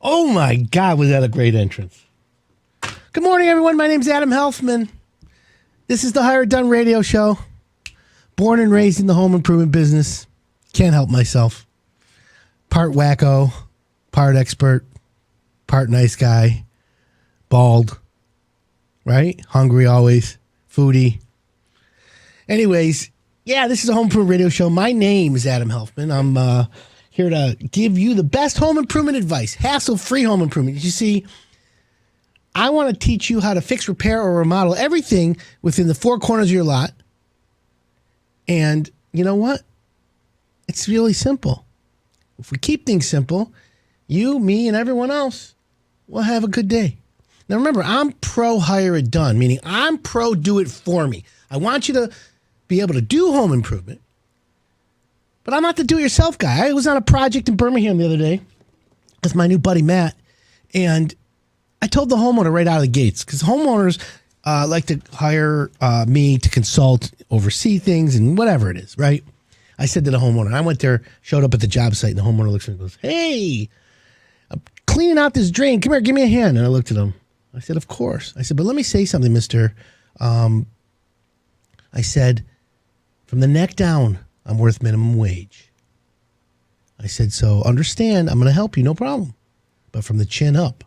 Oh my God, was that a great entrance? Good morning, everyone. My name's Adam Helfman. This is the Hire It Done radio show. Born and raised in the home improvement business. Can't help myself. Part wacko, part expert, part nice guy, bald, right? Hungry always, foodie. Anyways, yeah, this is a home improvement radio show. My name is Adam Helfman. I'm here to give you the best home improvement advice, hassle-free home improvement. You see, I want to teach you how to fix, repair, or remodel everything within the four corners of your lot. And you know what? It's really simple. If we keep things simple, you, me, and everyone else will have a good day. Now remember, I'm pro hire it done, meaning I'm pro do it for me. I want you to be able to do home improvement, but I'm not the do-it-yourself guy. I was on a project in Birmingham the other day with my new buddy Matt, and I told the homeowner right out of the gates, because homeowners like to hire me to consult, oversee things, and whatever it is, right? I said to the homeowner, I went there, showed up at the job site, and the homeowner looks at me and goes, "Hey, I'm cleaning out this drain. Come here, give me a hand." And I looked at him. I said, "Of course." I said, "But let me say something, mister." I said, "From the neck down, I'm worth minimum wage." I said, "So understand, I'm going to help you, no problem. But from the chin up,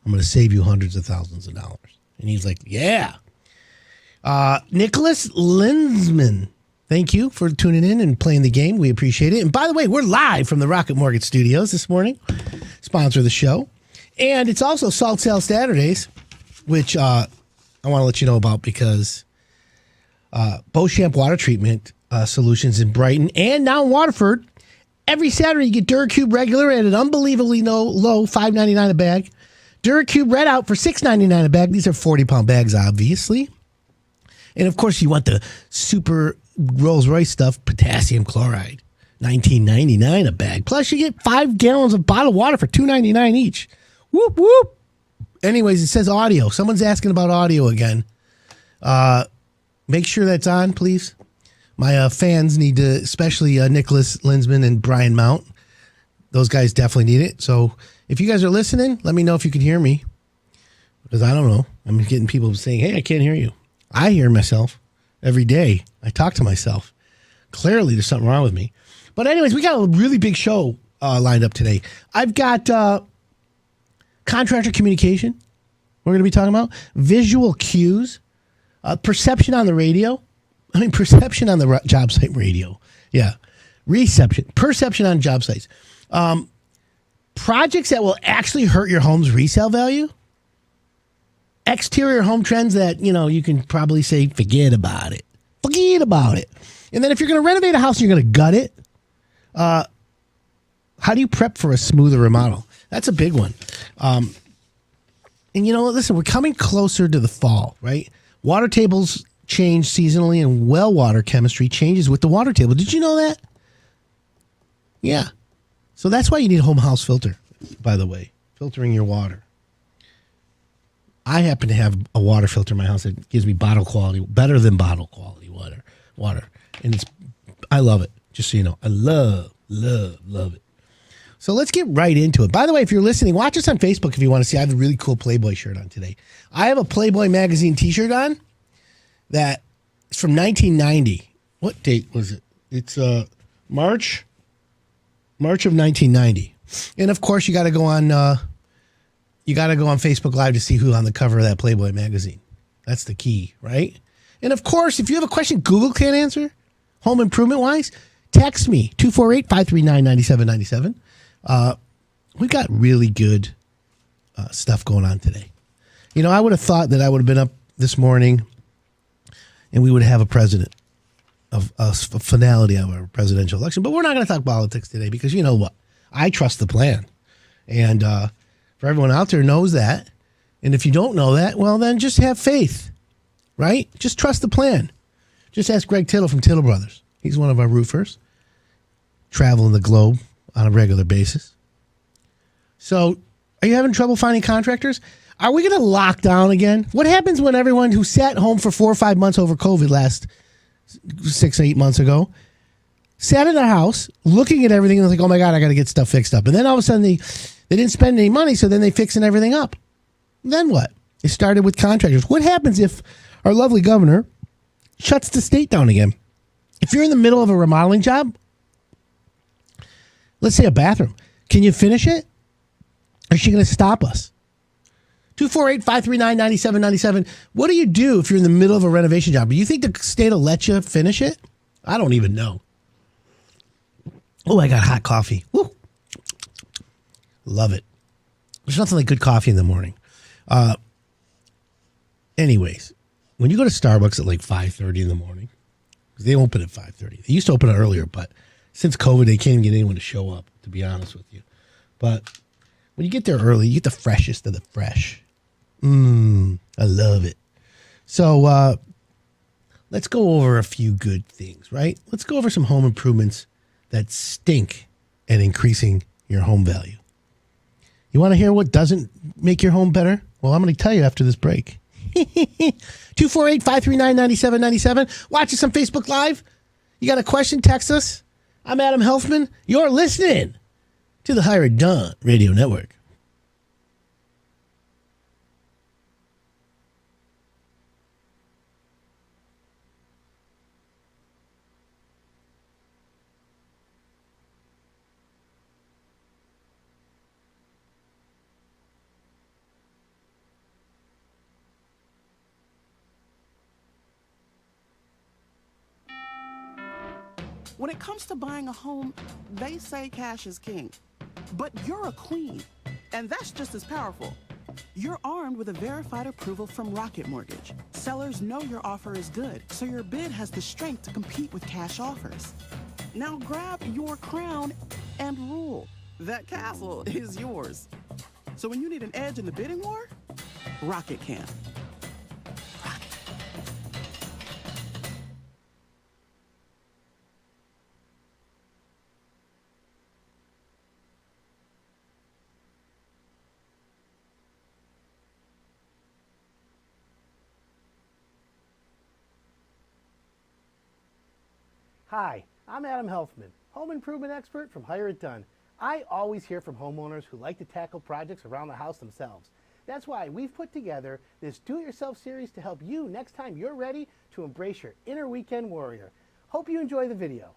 I'm going to save you hundreds of thousands of dollars." And he's like, "Yeah." Nicholas Linsman, thank you for tuning in and playing the game. We appreciate it. And by the way, we're live from the Rocket Mortgage Studios this morning, sponsor of the show. And it's also Salt Sale Saturdays, which I want to let you know about because Beauchamp Water Treatment Solutions in Brighton and now in Waterford. Every Saturday, you get DuraCube regular at an unbelievably low $5.99 a bag. DuraCube Red Out for $6.99 a bag. These are 40-pound bags, obviously. And, of course, you want the super Rolls-Royce stuff, potassium chloride, $19.99 a bag. Plus, you get 5 gallons of bottled water for $2.99 each. Whoop, whoop. Anyways, it says audio. Someone's asking about audio again. Make sure that's on, please. My fans need to, especially Nicholas Linsman and Brian Mount. Those guys definitely need it. So if you guys are listening, let me know if you can hear me. Because I don't know. I'm getting people saying, "Hey, I can't hear you." I hear myself every day. I talk to myself. Clearly, there's something wrong with me. But anyways, we got a really big show lined up today. I've got contractor communication we're going to be talking about. Visual cues. Perception on the radio. Perception on the job site radio. Yeah. Perception on job sites. Projects that will actually hurt your home's resale value. Exterior home trends that, you can probably say, forget about it. Forget about it. And then if you're going to renovate a house and you're going to gut it, how do you prep for a smoother remodel? That's a big one. And listen, we're coming closer to the fall, right? Water tables change seasonally and well water chemistry changes with the water table. Did you know that? Yeah. So that's why you need a home house filter, by the way, filtering your water. I happen to have a water filter in my house that gives me bottle quality, better than bottle quality water. And I love it. Just so you know, I love it. So let's get right into it. By the way, if you're listening, watch us on Facebook if you want to see. I have a really cool Playboy shirt on today. I have a Playboy magazine t-shirt on that is from 1990. What date was it? It's March of 1990. And of course, you got to go on Facebook Live to see who's on the cover of that Playboy magazine. That's the key, right? And of course, if you have a question Google can't answer, home improvement wise, text me 248-539-9797. We've got really good stuff going on today. I would have thought that I would have been up this morning and we would have a president of a finality of our presidential election. But we're not going to talk politics today because you know what? I trust the plan. And for everyone out there knows that. And if you don't know that, well, then just have faith, right? Just trust the plan. Just ask Greg Tittle from Tittle Brothers. He's one of our roofers, traveling the globe on a regular basis. So are you having trouble finding contractors? Are we going to lock down again? What happens when everyone who sat home for 4 or 5 months over COVID last 6, 8 months ago sat in their house looking at everything and was like, oh my God, I got to get stuff fixed up. And then all of a sudden they didn't spend any money, so then they fixing everything up. Then what? It started with contractors. What happens if our lovely governor shuts the state down again? If you're in the middle of a remodeling job, let's say a bathroom, can you finish it? Or is she going to stop us? 248-539-9797. What do you do if you're in the middle of a renovation job? Do you think the state will let you finish it? I don't even know. Oh, I got hot coffee. Woo. Love it. There's nothing like good coffee in the morning. Anyways, when you go to Starbucks at like 5:30 in the morning, because they open at 5:30. They used to open it earlier, but since COVID, they can't even get anyone to show up, to be honest with you. But when you get there early, you get the freshest of the fresh. I love it. So let's go over a few good things, right? Let's go over some home improvements that stink at increasing your home value. You want to hear what doesn't make your home better? Well, I'm going to tell you after this break. 248-539-9797. Watch us on Facebook Live. You got a question? Text us. I'm Adam Helfman. You're listening to the Higher Done Radio Network. When it comes to buying a home, they say cash is king. But you're a queen, and that's just as powerful. You're armed with a verified approval from Rocket Mortgage. Sellers know your offer is good, so your bid has the strength to compete with cash offers. Now grab your crown and rule. That castle is yours. So when you need an edge in the bidding war, Rocket can. Hi, I'm Adam Helfman, home improvement expert from Hire It Done. I always hear from homeowners who like to tackle projects around the house themselves. That's why we've put together this Do-It-Yourself series to help you next time you're ready to embrace your inner weekend warrior. Hope you enjoy the video.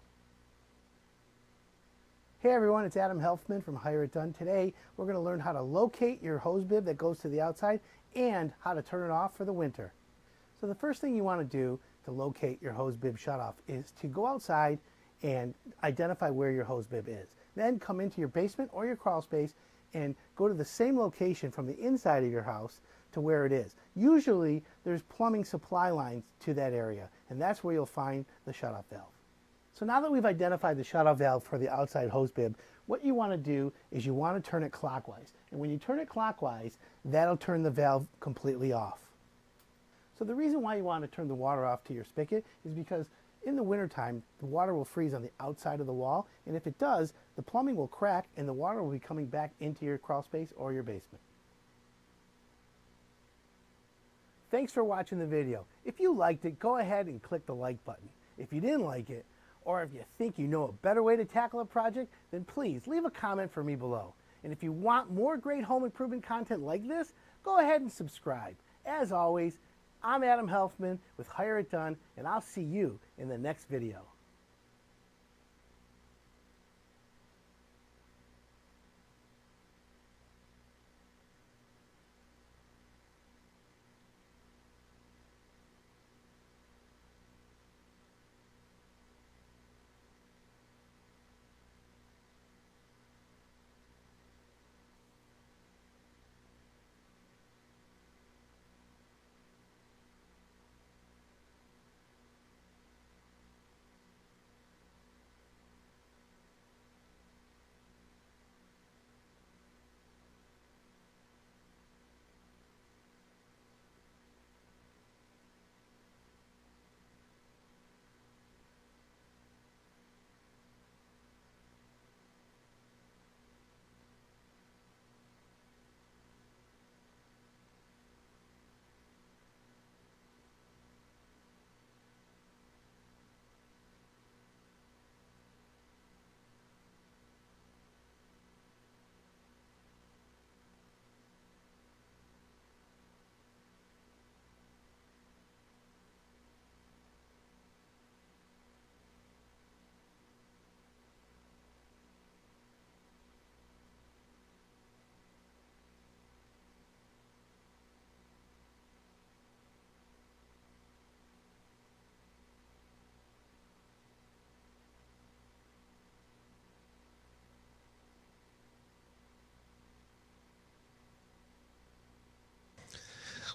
Hey everyone, it's Adam Helfman from Hire It Done. Today we're going to learn how to locate your hose bib that goes to the outside and how to turn it off for the winter. So the first thing you want to do to locate your hose bib shutoff is to go outside and identify where your hose bib is. Then come into your basement or your crawl space and go to the same location from the inside of your house to where it is. Usually there's plumbing supply lines to that area, and that's where you'll find the shutoff valve. So now that we've identified the shutoff valve for the outside hose bib, what you want to do is you want to turn it clockwise. And when you turn it clockwise, that'll turn the valve completely off. So the reason why you want to turn the water off to your spigot is because in the wintertime, the water will freeze on the outside of the wall, and if it does, the plumbing will crack and the water will be coming back into your crawl space or your basement. Thanks for watching the video. If you liked it, go ahead and click the like button. If you didn't like it, or if you think you know a better way to tackle a project, then please leave a comment for me below. And if you want more great home improvement content like this, go ahead and subscribe. As always, I'm Adam Helfman with Hire It Done, and I'll see you in the next video.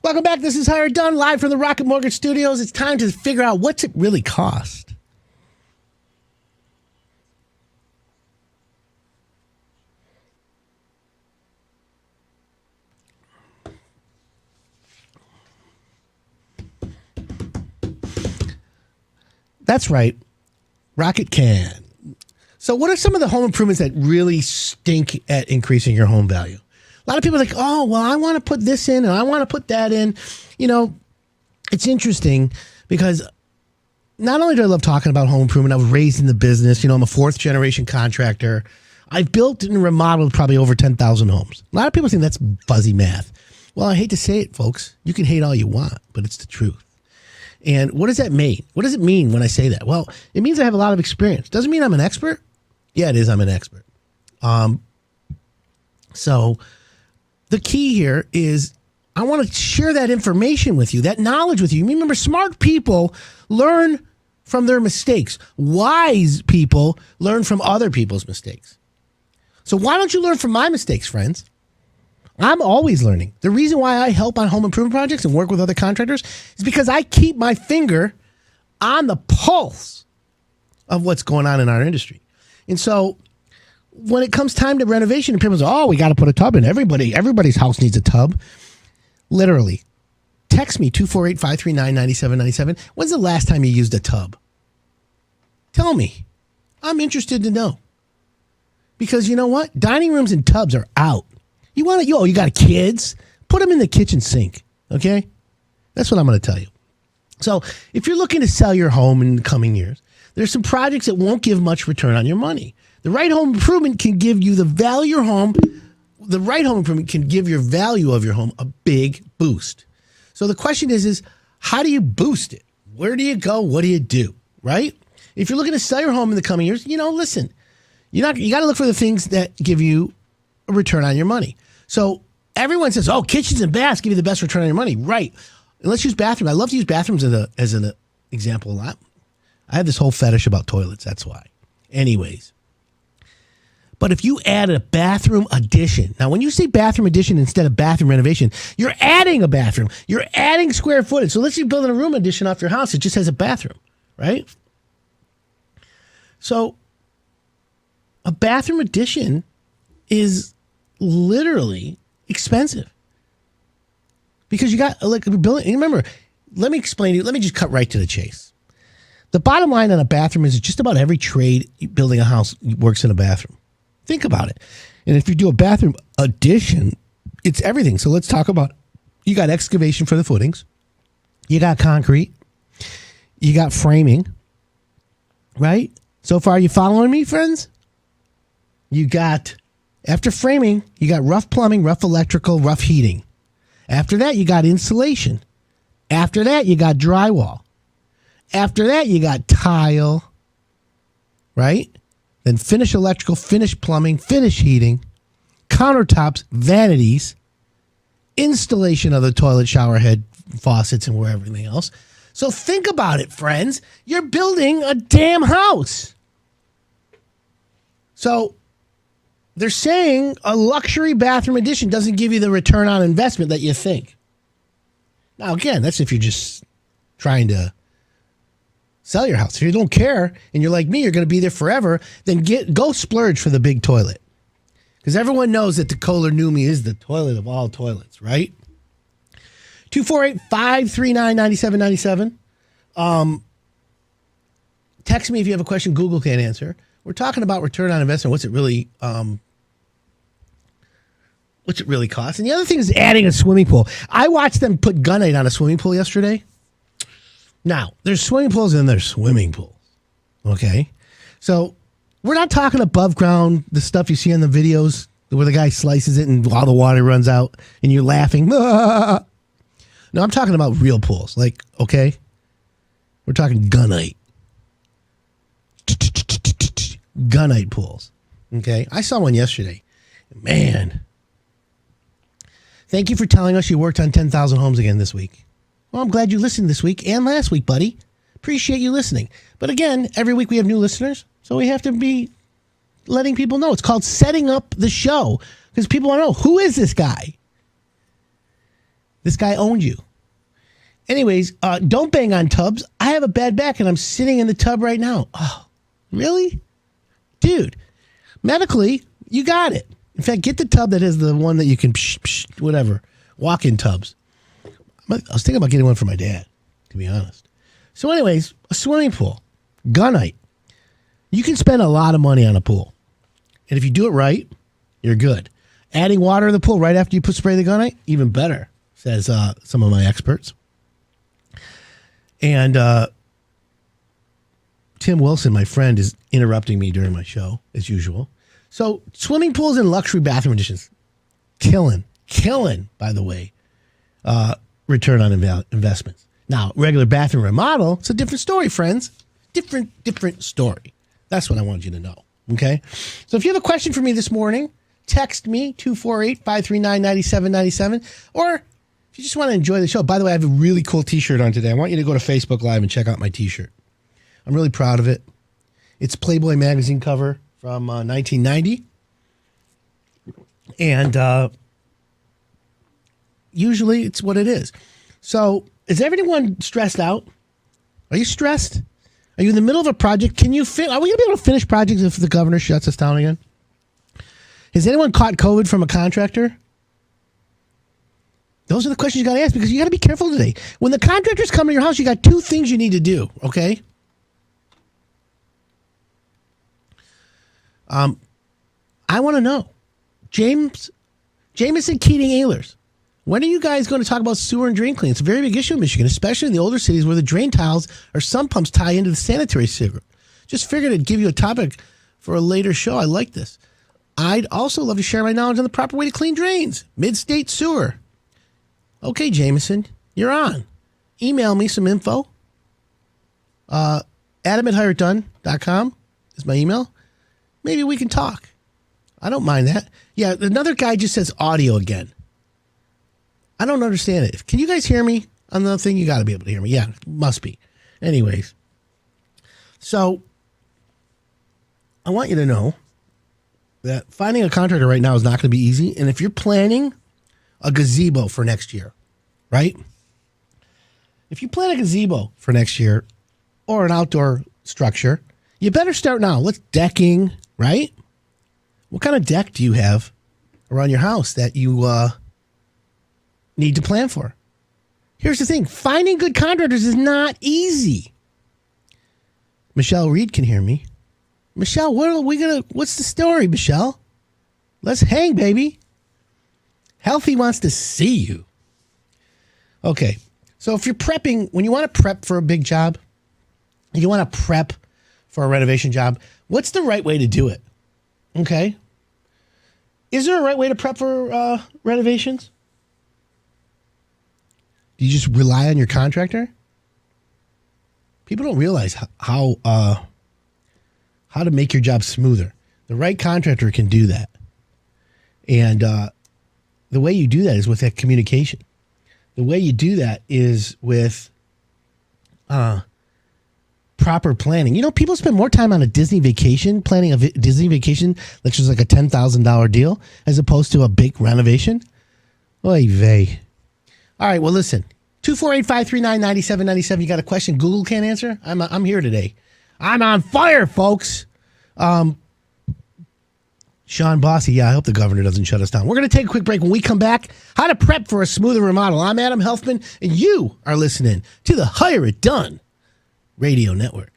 Welcome back. This is Hired Done, live from the Rocket Mortgage Studios. It's time to figure out what's it really cost. That's right. Rocket can. So what are some of the home improvements that really stink at increasing your home value? A lot of people are like, oh, well, I want to put this in and I want to put that in. You know, it's interesting because not only do I love talking about home improvement, I was raised in the business. You know, I'm a fourth generation contractor. I've built and remodeled probably over 10,000 homes. A lot of people think that's fuzzy math. Well, I hate to say it, folks. You can hate all you want, but it's the truth. And what does that mean? What does it mean when I say that? Well, it means I have a lot of experience. Doesn't mean I'm an expert. Yeah, it is. I'm an expert. So the key here is I want to share that information with you, that knowledge with you. Remember, smart people learn from their mistakes. Wise people learn from other people's mistakes. So why don't you learn from my mistakes, friends? I'm always learning. The reason why I help on home improvement projects and work with other contractors is because I keep my finger on the pulse of what's going on in our industry. And so when it comes time to renovation and people say, oh, we got to put a tub in. Everybody's house needs a tub. Literally. Text me 248-539-9797. When's the last time you used a tub? Tell me. I'm interested to know. Because you know what? Dining rooms and tubs are out. You got kids? Put them in the kitchen sink, okay? That's what I'm going to tell you. So if you're looking to sell your home in the coming years, there's some projects that won't give much return on your money. The right home improvement can give you the value of your home. The right home improvement can give your value of your home a big boost. So the question is how do you boost it? Where do you go? What do you do, right? If you're looking to sell your home in the coming years, listen, you got to look for the things that give you a return on your money. So everyone says, oh, kitchens and baths give you the best return on your money. Right. And let's use bathrooms. I love to use bathrooms as an example a lot. I have this whole fetish about toilets. That's why. Anyways. But if you add a bathroom addition, now when you say bathroom addition instead of bathroom renovation, you're adding a bathroom. You're adding square footage. So let's say you're building a room addition off your house. It just has a bathroom, right? So a bathroom addition is literally expensive because you got like a building. Remember, let me explain to you. Let me just cut right to the chase. The bottom line on a bathroom is just about every trade building a house works in a bathroom. Think about it. And if you do a bathroom addition, it's everything. So let's talk about, you got excavation for the footings. You got concrete. You got framing, right? So far, you following me, friends? You got, after framing, you got rough plumbing, rough electrical, rough heating. After that, you got insulation. After that, you got drywall. After that, you got tile, right? Then finish electrical, finish plumbing, finish heating, countertops, vanities, installation of the toilet, shower head, faucets, and everything else. So think about it, friends. You're building a damn house. So they're saying a luxury bathroom addition doesn't give you the return on investment that you think. Now, again, that's if you're just trying to sell your house. If you don't care and you're like me, you're going to be there forever, then go splurge for the big toilet. Because everyone knows that the Kohler Numi is the toilet of all toilets, right? 248-539-9797. Text me if you have a question Google can't answer. We're talking about return on investment. What's it really cost? And the other thing is adding a swimming pool. I watched them put gunite on a swimming pool yesterday. Now, there's swimming pools and there's swimming pools. Okay? So we're not talking above ground, the stuff you see on the videos where the guy slices it and all the water runs out and you're laughing. No, I'm talking about real pools. Like, okay? We're talking gunite. Gunite pools. Okay? I saw one yesterday. Man. Thank you for telling us you worked on 10,000 homes again this week. Well, I'm glad you listened this week and last week, buddy. Appreciate you listening. But again, every week we have new listeners, so we have to be letting people know. It's called setting up the show because people want to know, who is this guy? This guy owned you. Anyways, don't bang on tubs. I have a bad back and I'm sitting in the tub right now. Oh, really? Dude, medically, you got it. In fact, get the tub that is the one that you can whatever, walk-in tubs. I was thinking about getting one for my dad, to be honest. So anyways, a swimming pool, gunite. You can spend a lot of money on a pool. And if you do it right, you're good. Adding water to the pool right after you spray the gunite, even better, says some of my experts. And Tim Wilson, my friend, is interrupting me during my show, as usual. So swimming pools and luxury bathroom additions, killing, by the way, return on investments. Now, regular bathroom remodel, it's a different story, friends. Different story. That's what I wanted you to know, okay? So if you have a question for me this morning, text me, 248-539-9797, or if you just want to enjoy the show. By the way, I have a really cool T-shirt on today. I want you to go to Facebook Live and check out my T-shirt. I'm really proud of it. It's Playboy magazine cover from 1990. And usually it's what it is. So is everyone stressed out? Are you stressed? Are you in the middle of a project? Are we going to be able to finish projects if the governor shuts us down again? Has anyone caught COVID from a contractor? Those are the questions you got to ask because you got to be careful today. When the contractors come to your house, you got two things you need to do, okay? I want to know. Jameson Keating Ehlers, when are you guys going to talk about sewer and drain cleaning? It's a very big issue in Michigan, especially in the older cities where the drain tiles or sump pumps tie into the sanitary sewer. Just figured I'd give you a topic for a later show. I like this. I'd also love to share my knowledge on the proper way to clean drains. Mid-state sewer. Okay, Jameson, you're on. Email me some info. Adam@hireitdone.com is my email. Maybe we can talk. I don't mind that. Yeah, another guy just says audio again. I don't understand it. Can you guys hear me on the thing? You got to be able to hear me. Yeah, must be. Anyways, so I want you to know that finding a contractor right now is not going to be easy. And if you're planning a gazebo for next year, right? If you plan a gazebo for next year or an outdoor structure, you better start now. What's decking, right? What kind of deck do you have around your house that you need to plan for? Here's the thing. Finding good contractors is not easy. Michelle Reed can hear me. Michelle, what's the story, Michelle? Let's hang, baby. Healthy wants to see you. Okay. So if you're prepping, when you want to prep for a big job, you want to prep for a renovation job, what's the right way to do it? Okay. Is there a right way to prep for renovations? Do you just rely on your contractor? People don't realize how to make your job smoother. The right contractor can do that. And the way you do that is with that communication. The way you do that is with proper planning. You know, people spend more time on a Disney vacation, planning a Disney vacation that's just like a $10,000 deal, as opposed to a big renovation. Oy vey. All right, well, listen. 248-539-9797. You got a question Google can't answer? I'm here today. I'm on fire, folks. Sean Bossy, yeah, I hope the governor doesn't shut us down. We're going to take a quick break. When we come back, how to prep for a smoother remodel. I'm Adam Helfman, and you are listening to the Hire It Done Radio Network.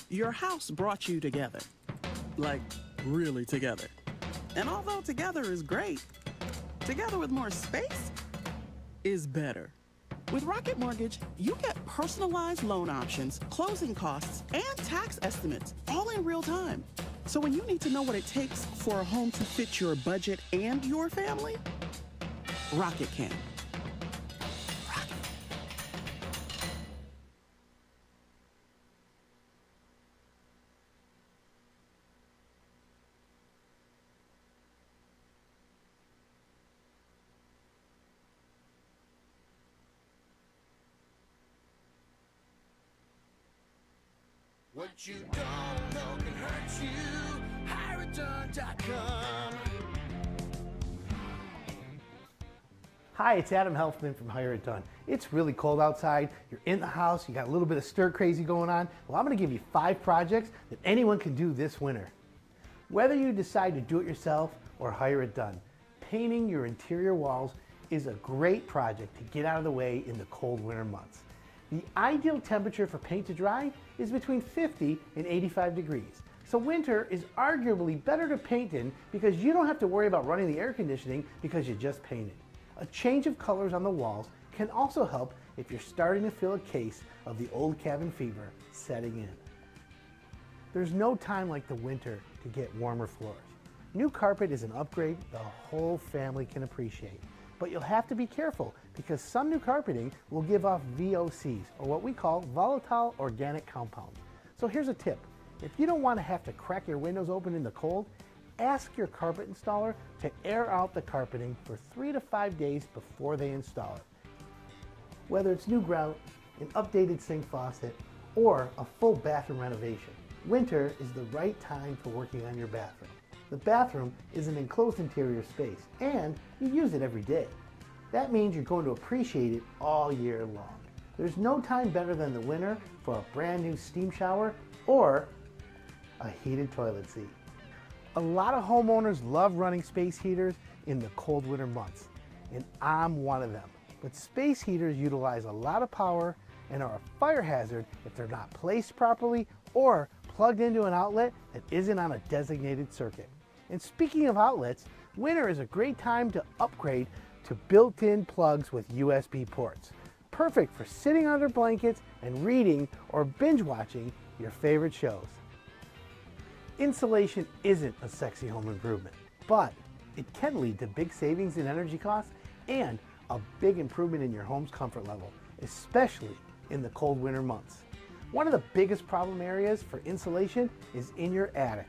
Your house brought you together. Like, really together. And although together is great, together with more space is better. With Rocket Mortgage, you get personalized loan options, closing costs, and tax estimates all in real time. So when you need to know what it takes for a home to fit your budget and your family, Rocket can. What you don't know can hurt you. HireItDone.com. Hi, it's Adam Helfman from Hire It Done. It's really cold outside. You're in the house. You got a little bit of stir crazy going on. Well, I'm going to give you 5 projects that anyone can do this winter. Whether you decide to do it yourself or hire it done, painting your interior walls is a great project to get out of the way in the cold winter months. The ideal temperature for paint to dry is between 50 and 85 degrees. So winter is arguably better to paint in because you don't have to worry about running the air conditioning because you just painted. A change of colors on the walls can also help if you're starting to feel a case of the old cabin fever setting in. There's no time like the winter to get warmer floors. New carpet is an upgrade the whole family can appreciate. But you'll have to be careful because some new carpeting will give off VOCs, or what we call volatile organic compounds. So here's a tip. If you don't want to have to crack your windows open in the cold, ask your carpet installer to air out the carpeting for 3 to 5 days before they install it. Whether it's new grout, an updated sink faucet, or a full bathroom renovation, winter is the right time for working on your bathroom. The bathroom is an enclosed interior space, and you use it every day. That means you're going to appreciate it all year long. There's no time better than the winter for a brand new steam shower or a heated toilet seat. A lot of homeowners love running space heaters in the cold winter months, and I'm one of them. But space heaters utilize a lot of power and are a fire hazard if they're not placed properly or plugged into an outlet that isn't on a designated circuit. And speaking of outlets, winter is a great time to upgrade to built-in plugs with USB ports. Perfect for sitting under blankets and reading or binge watching your favorite shows. Insulation isn't a sexy home improvement, but it can lead to big savings in energy costs and a big improvement in your home's comfort level, especially in the cold winter months. One of the biggest problem areas for insulation is in your attic.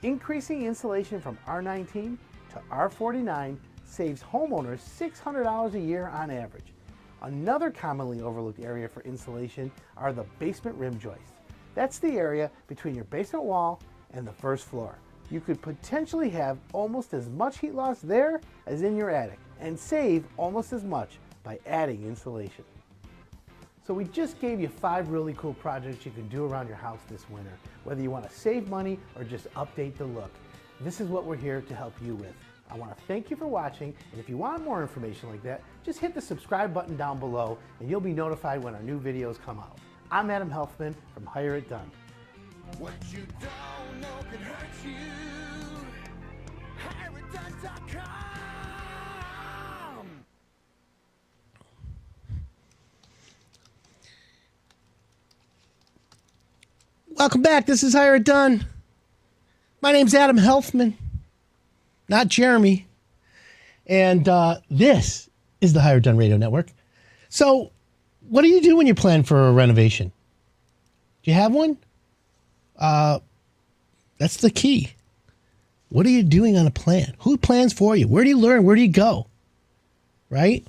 Increasing insulation from R19 to R49 saves homeowners $600 a year on average. Another commonly overlooked area for insulation are the basement rim joists. That's the area between your basement wall and the first floor. You could potentially have almost as much heat loss there as in your attic and save almost as much by adding insulation. So we just gave you 5 really cool projects you can do around your house this winter, whether you want to save money or just update the look. This is what we're here to help you with. I want to thank you for watching, and if you want more information like that, just hit the subscribe button down below and you'll be notified when our new videos come out. I'm Adam Helfman from Hire It Done. What you don't know can hurt you. HireItDone.com. Welcome back. This is Hire It Done. My name's Adam Helfman, not Jeremy. And this is the Hire It Done Radio Network. So what do you do when you plan for a renovation? Do you have one? That's the key. What are you doing on a plan? Who plans for you? Where do you learn? Where do you go? Right?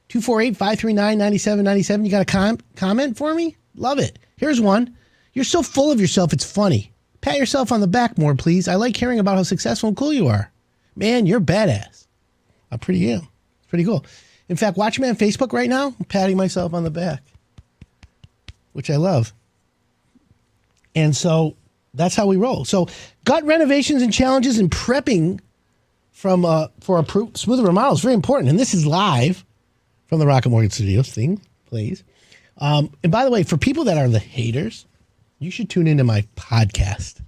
248-539-9797. You got a comment for me? Love it. Here's one. You're so full of yourself, it's funny. Pat yourself on the back more, please. I like hearing about how successful and cool you are. Man, you're badass. I pretty am. It's pretty cool. In fact, watch me on Facebook right now. I'm patting myself on the back, which I love. And so that's how we roll. So gut renovations and challenges and prepping for a smoother remodel is very important. And this is live from the Rocket Mortgage Studios thing, please. And by the way, for people that are the haters, you should tune into my podcast,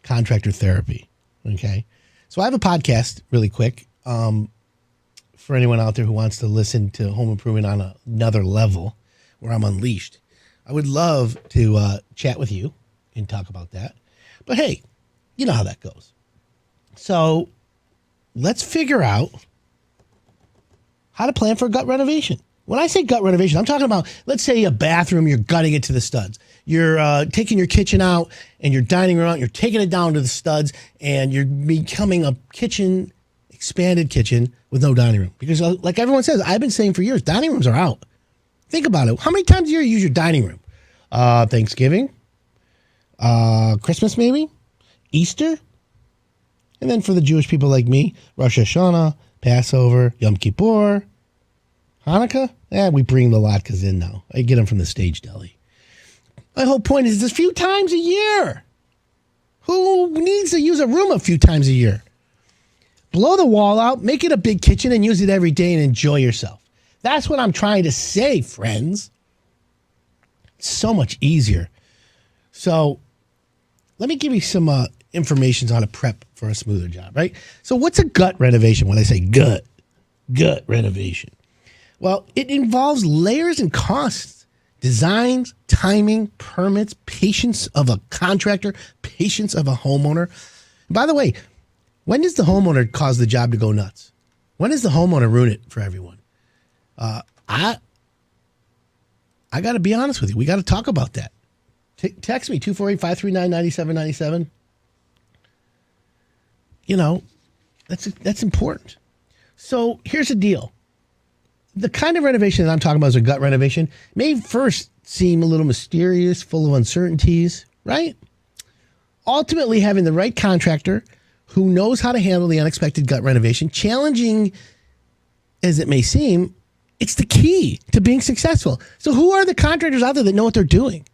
Contractor Therapy. Okay. So I have a podcast really quick for anyone out there who wants to listen to home improvement on another level where I'm unleashed. I would love to chat with you and talk about that. But hey, You know how that goes. So let's figure out how to plan for a gut renovation. When I say gut renovation, I'm talking about, let's say a bathroom, you're gutting it to the studs. You're taking your kitchen out and your dining room out, you're taking it down to the studs, and you're becoming a kitchen, expanded kitchen with no dining room. Because like everyone says, I've been saying for years, dining rooms are out. Think about it. How many times a year you use your dining room? Thanksgiving, Christmas maybe, Easter, and then for the Jewish people like me, Rosh Hashanah, Passover, Yom Kippur, Hanukkah. We bring the latkes in now. I get them from the stage deli. My whole point is, a few times a year. Who needs to use a room a few times a year? Blow the wall out, make it a big kitchen, and use it every day and enjoy yourself. That's what I'm trying to say, friends. It's so much easier. So let me give you some information on how to prep for a smoother job, right? So what's a gut renovation? When I say gut renovation. Well, it involves layers and costs, designs, timing, permits, patience of a contractor, patience of a homeowner. And by the way, when does the homeowner cause the job to go nuts? When does the homeowner ruin it for everyone? I got to be honest with you. We got to talk about that. Text me, 248-539-9797. You know, that's important. So here's the deal. The kind of renovation that I'm talking about is a gut renovation. May first seem a little mysterious, full of uncertainties, right? Ultimately, having the right contractor who knows how to handle the unexpected gut renovation, challenging as it may seem, it's the key to being successful. So who are the contractors out there that know what they're doing?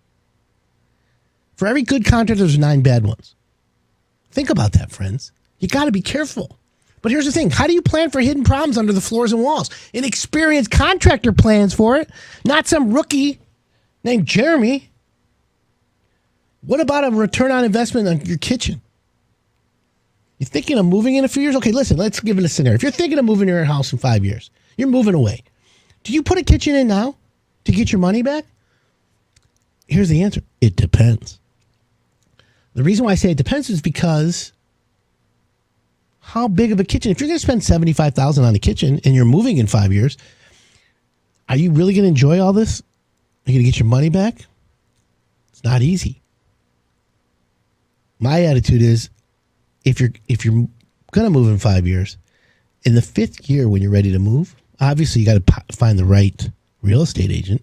For every good contractor, there's 9 bad ones. Think about that, friends. You got to be careful. But here's the thing. How do you plan for hidden problems under the floors and walls? An experienced contractor plans for it, not some rookie named Jeremy. What about a return on investment on your kitchen? You're thinking of moving in a few years? Okay, listen, let's give it a scenario. If you're thinking of moving to your house in 5 years, you're moving away. Do you put a kitchen in now to get your money back? Here's the answer. It depends. The reason why I say it depends is because how big of a kitchen? If you're going to spend $75,000 on a kitchen and you're moving in 5 years, are you really going to enjoy all this? Are you going to get your money back? It's not easy. My attitude is, if you're going to move in 5 years, in the 5th year when you're ready to move, obviously you got to find the right real estate agent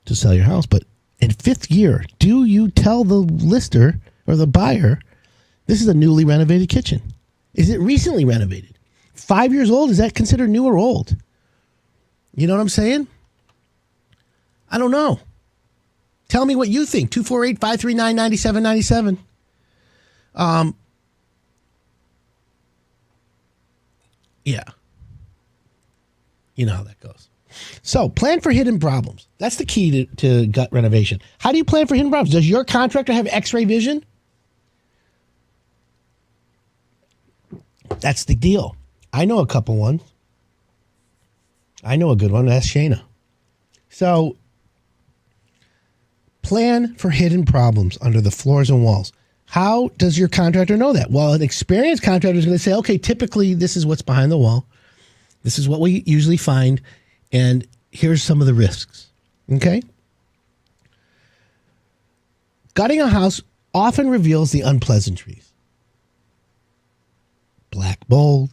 to sell your house. But in 5th year, do you tell the lister or the buyer, this is a newly renovated kitchen? Is it recently renovated? 5 years old? Is that considered new or old? You know what I'm saying? I don't know. Tell me what you think. 248-539-9797. Yeah. You know how that goes. So plan for hidden problems. That's the key to gut renovation. How do you plan for hidden problems? Does your contractor have x-ray vision? That's the deal. I know a couple ones. I know a good one. That's Shayna. So plan for hidden problems under the floors and walls. How does your contractor know that? Well, an experienced contractor is going to say, okay, typically this is what's behind the wall. This is what we usually find. And here's some of the risks. Okay? Gutting a house often reveals the unpleasantries. Black mold,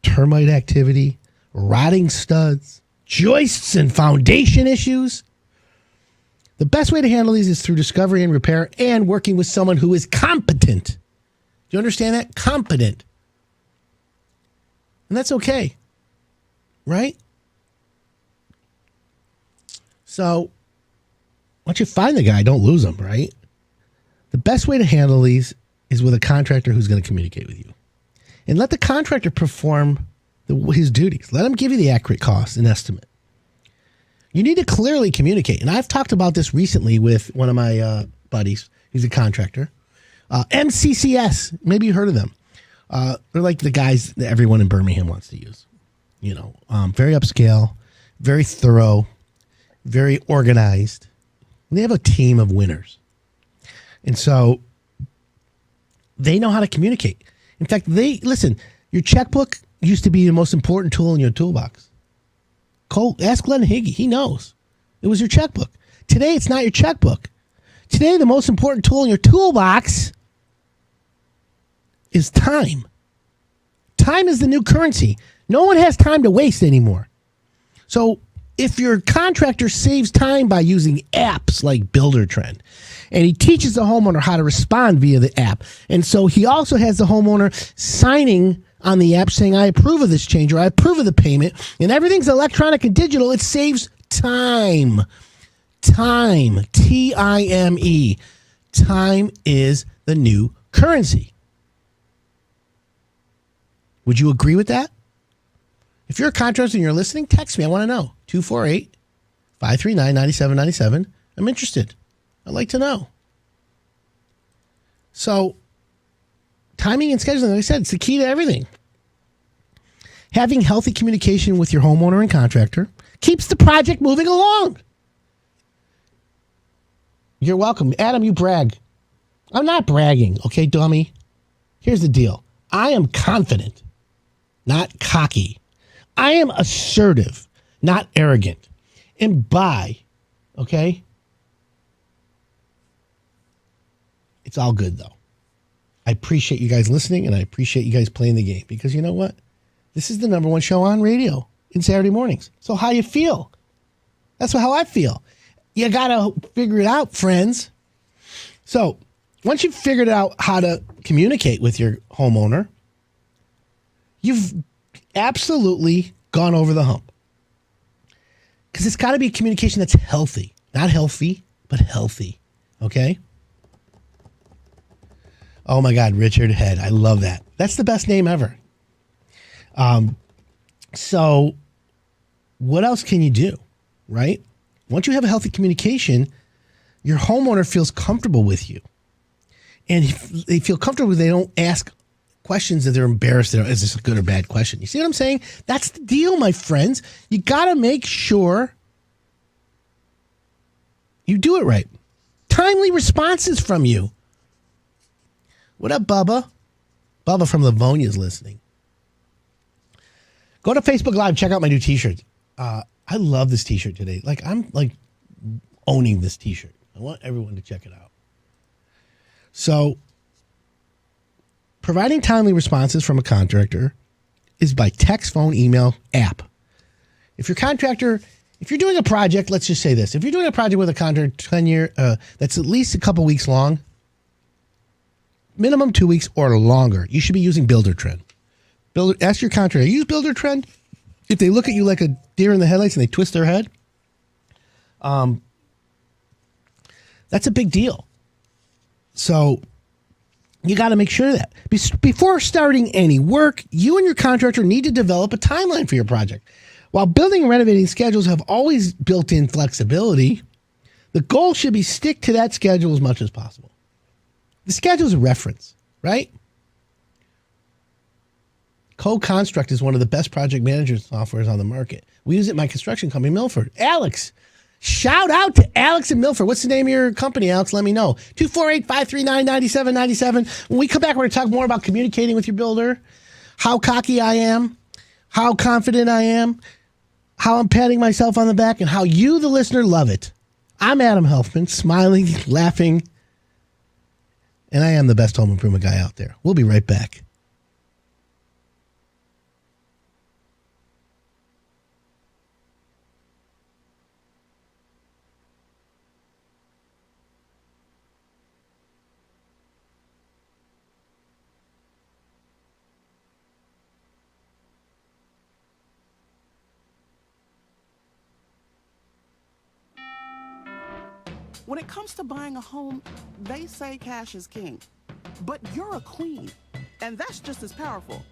termite activity, rotting studs, joists and foundation issues. The best way to handle these is through discovery and repair and working with someone who is competent. Do you understand that? Competent. And that's okay. Right? So once you find the guy, don't lose him, right? The best way to handle these is with a contractor who's going to communicate with you. And let the contractor perform his duties. Let him give you the accurate cost and estimate. You need to clearly communicate. And I've talked about this recently with one of my buddies. He's a contractor. MCCS. Maybe you heard of them. They're like the guys that everyone in Birmingham wants to use. You know, very upscale, very thorough, very organized. They have a team of winners. And so they know how to communicate. In fact, listen, your checkbook used to be the most important tool in your toolbox. Ask Glenn Higgy. He knows. It was your checkbook. Today, it's not your checkbook. Today, the most important tool in your toolbox is time. Time is the new currency. No one has time to waste anymore. So if your contractor saves time by using apps like Buildertrend, and he teaches the homeowner how to respond via the app, and so he also has the homeowner signing on the app saying, I approve of this change or I approve of the payment, and everything's electronic and digital, it saves time. Time. T-I-M-E. Time is the new currency. Would you agree with that? If you're a contractor and you're listening, text me. I want to know. 248-539-9797. I'm interested. I'd like to know. So, timing and scheduling, like I said, it's the key to everything. Having healthy communication with your homeowner and contractor keeps the project moving along. You're welcome. Adam, you brag. I'm not bragging, okay, dummy? Here's the deal. I am confident, not cocky. I am assertive, not arrogant. And okay? It's all good, though. I appreciate you guys listening, and I appreciate you guys playing the game. Because you know what? This is the number one show on radio in Saturday mornings. So how you feel? That's how I feel. You got to figure it out, friends. So once you've figured out how to communicate with your homeowner, you've absolutely gone over the hump. Because it's got to be a communication that's healthy. Not healthy, but healthy. Okay? Oh my God, Richard Head. I love that. That's the best name ever. So what else can you do, right? Once you have a healthy communication, your homeowner feels comfortable with you. And they feel comfortable, they don't ask questions that they're embarrassed. Is this a good or bad question? You see what I'm saying? That's the deal, my friends. You got to make sure you do it right. Timely responses from you. What up, Bubba? Bubba from Livonia is listening. Go to Facebook Live. Check out my new T-shirt. I love this T-shirt today. I'm owning this T-shirt. I want everyone to check it out. So, providing timely responses from a contractor is by text, phone, email, app. If you're doing a project, let's just say this. If you're doing a project with a contractor 10-year, that's at least a couple weeks long, minimum 2 weeks or longer, you should be using Buildertrend. Ask your contractor, use Buildertrend. If they look at you like a deer in the headlights and they twist their head, that's a big deal. So you got to make sure that before starting any work, you and your contractor need to develop a timeline for your project. While building and renovating schedules have always built in flexibility, the goal should be stick to that schedule as much as possible. The schedule is a reference, right? Co-Construct is one of the best project management softwares on the market. We use it in my construction company, Milford. Alex, shout out to Alex in Milford. What's the name of your company, Alex? Let me know. 248-539-9797. When we come back, we're going to talk more about communicating with your builder, how cocky I am, how confident I am, how I'm patting myself on the back, and how you, the listener, love it. I'm Adam Helfman, smiling, laughing, and I am the best home improvement guy out there. We'll be right back. When it comes to buying a home, they say cash is king. But you're a queen, and that's just as powerful.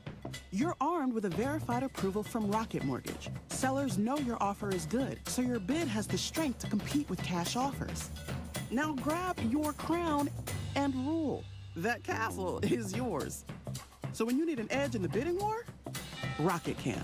You're armed with a verified approval from Rocket Mortgage. Sellers know your offer is good, so your bid has the strength to compete with cash offers. Now grab your crown and rule. That castle is yours. So when you need an edge in the bidding war, Rocket can.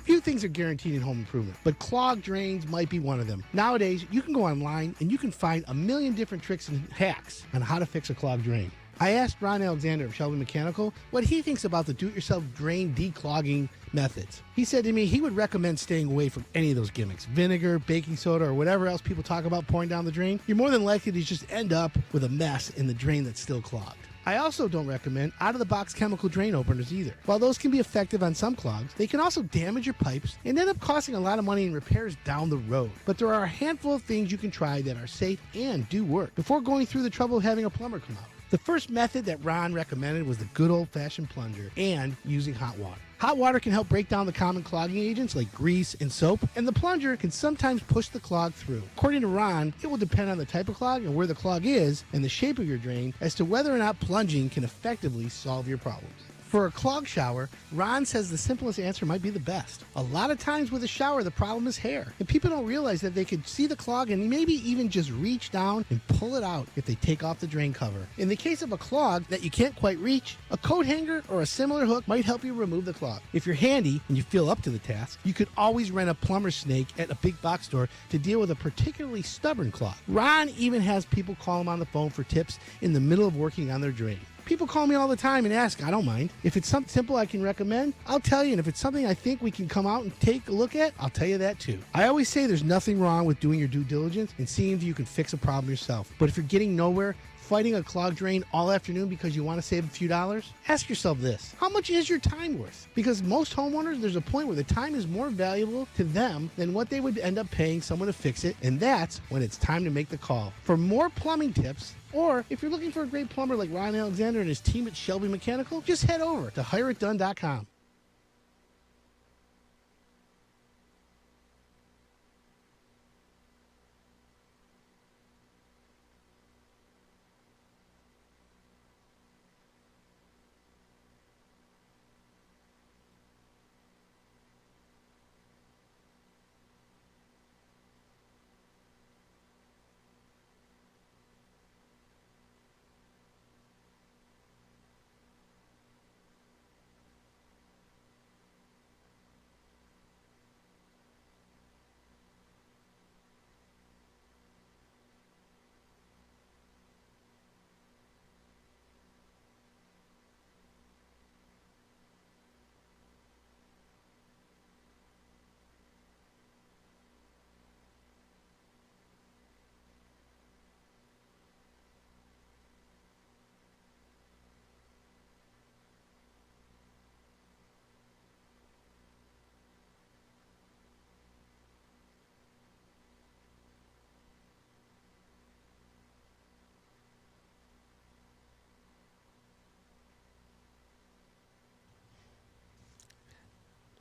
Few things are guaranteed in home improvement, but clogged drains might be one of them. Nowadays, you can go online and you can find a million different tricks and hacks on how to fix a clogged drain. I asked Ron Alexander of Shelby Mechanical what he thinks about the do-it-yourself drain declogging methods. He said to me he would recommend staying away from any of those gimmicks. Vinegar, baking soda, or whatever else people talk about pouring down the drain. You're more than likely to just end up with a mess in the drain that's still clogged. I also don't recommend out-of-the-box chemical drain openers either. While those can be effective on some clogs, they can also damage your pipes and end up costing a lot of money in repairs down the road. But there are a handful of things you can try that are safe and do work before going through the trouble of having a plumber come out. The first method that Ron recommended was the good old-fashioned plunger and using hot water. Hot water can help break down the common clogging agents like grease and soap, and the plunger can sometimes push the clog through. According to Ron, it will depend on the type of clog and where the clog is and the shape of your drain as to whether or not plunging can effectively solve your problems. For a clogged shower, Ron says the simplest answer might be the best. A lot of times with a shower, the problem is hair, and people don't realize that they could see the clog and maybe even just reach down and pull it out if they take off the drain cover. In the case of a clog that you can't quite reach, a coat hanger or a similar hook might help you remove the clog. If you're handy and you feel up to the task, you could always rent a plumber's snake at a big box store to deal with a particularly stubborn clog. Ron even has people call him on the phone for tips in the middle of working on their drain. People call me all the time and ask. I don't mind. If it's something simple I can recommend, I'll tell you. And if it's something I think we can come out and take a look at, I'll tell you that too. I always say there's nothing wrong with doing your due diligence and seeing if you can fix a problem yourself. But if you're getting nowhere, fighting a clogged drain all afternoon because you want to save a few dollars, ask yourself this: how much is your time worth? Because most homeowners, there's a point where the time is more valuable to them than what they would end up paying someone to fix it, and that's when it's time to make the call. For more plumbing tips, or if you're looking for a great plumber like Ron Alexander and his team at Shelby Mechanical, just head over to hireitdone.com.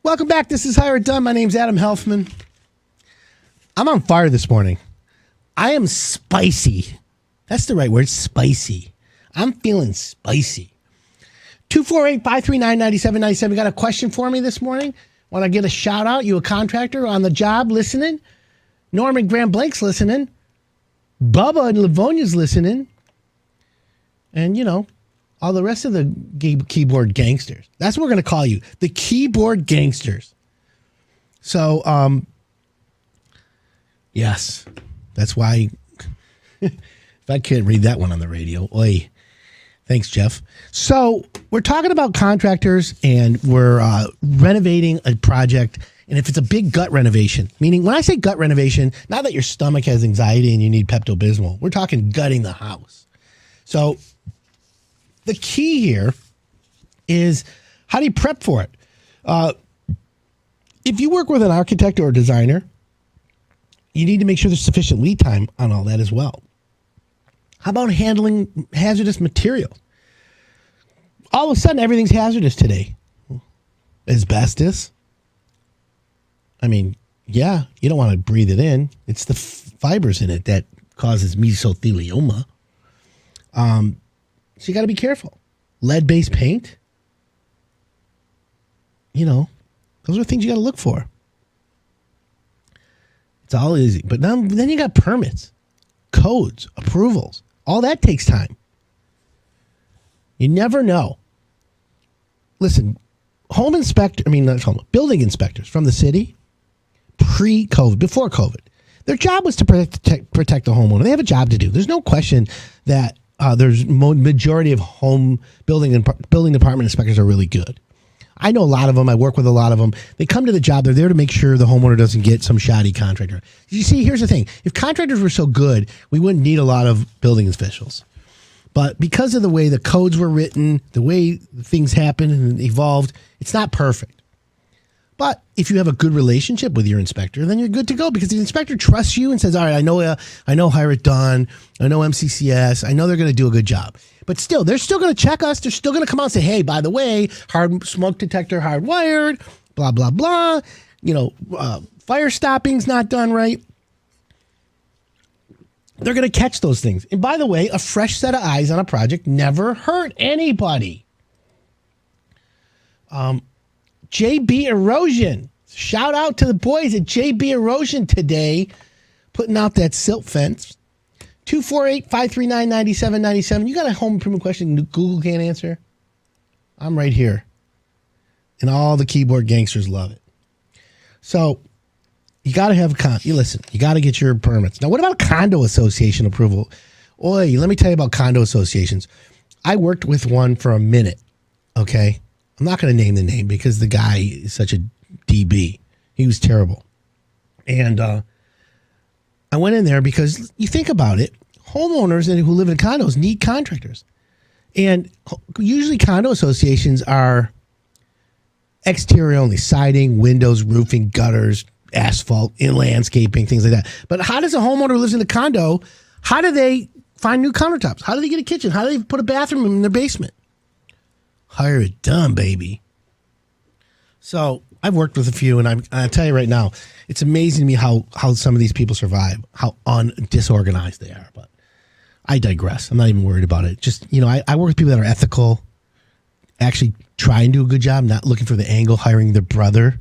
Welcome back. This is Hire It Done. My name's Adam Helfman. I'm on fire this morning. I am spicy. That's the right word, spicy. I'm feeling spicy. 248-539-9797. Got a question for me this morning? Want to get a shout out? You a contractor on the job listening? Norman Graham Blake's listening. Bubba and Livonia's listening. And, you know, all the rest of the keyboard gangsters. That's what we're going to call you. The keyboard gangsters. So, yes. That's why, if I can't read that one on the radio, oy. Thanks, Jeff. So, we're talking about contractors, and we're renovating a project. And if it's a big gut renovation, meaning when I say gut renovation, not that your stomach has anxiety and you need Pepto-Bismol. We're talking gutting the house. So, the key here is, how do you prep for it? If you work with an architect or a designer, you need to make sure there's sufficient lead time on all that as well. How about handling hazardous material? All of a sudden, everything's hazardous today. Asbestos. I mean, yeah, you don't want to breathe it in. It's the fibers in it that causes mesothelioma. So you got to be careful. Lead-based paint. You know, those are things you got to look for. It's all easy. But then you got permits, codes, approvals. All that takes time. You never know. Listen, building inspectors from the city, pre-COVID, before COVID, their job was to protect the homeowner. They have a job to do. There's no question that there's majority of home building and building department inspectors are really good. I know a lot of them. I work with a lot of them. They come to the job. They're there to make sure the homeowner doesn't get some shoddy contractor. You see, here's the thing. If contractors were so good, we wouldn't need a lot of building officials. But because of the way the codes were written, the way things happened and evolved, it's not perfect. But if you have a good relationship with your inspector, then you're good to go because the inspector trusts you and says, all right, I know Hire It Done. I know MCCS. I know they're going to do a good job. But still, they're still going to check us. They're still going to come out and say, hey, by the way, hard smoke detector hardwired, blah, blah, blah. Fire stopping's not done right. They're going to catch those things. And by the way, a fresh set of eyes on a project never hurt anybody. JB Erosion. Shout out to the boys at JB Erosion today, putting out that silt fence. 248-539-9797. You got a home improvement question Google can't answer? I'm right here. And all the keyboard gangsters love it. So you got to have you got to get your permits. Now, what about condo association approval? Oi, let me tell you about condo associations. I worked with one for a minute, okay? I'm not going to name the name because the guy is such a DB. He was terrible. And I went in there because you think about it, homeowners who live in condos need contractors. And usually condo associations are exterior only, siding, windows, roofing, gutters, asphalt, in landscaping, things like that. But how does a homeowner who lives in a condo, how do they find new countertops? How do they get a kitchen? How do they put a bathroom in their basement? Hire It Done, baby. So I've worked with a few, and I tell you right now, it's amazing to me how some of these people survive, how disorganized they are. But I digress. I'm not even worried about it. Just, I work with people that are ethical, actually try and do a good job, not looking for the angle, hiring their brother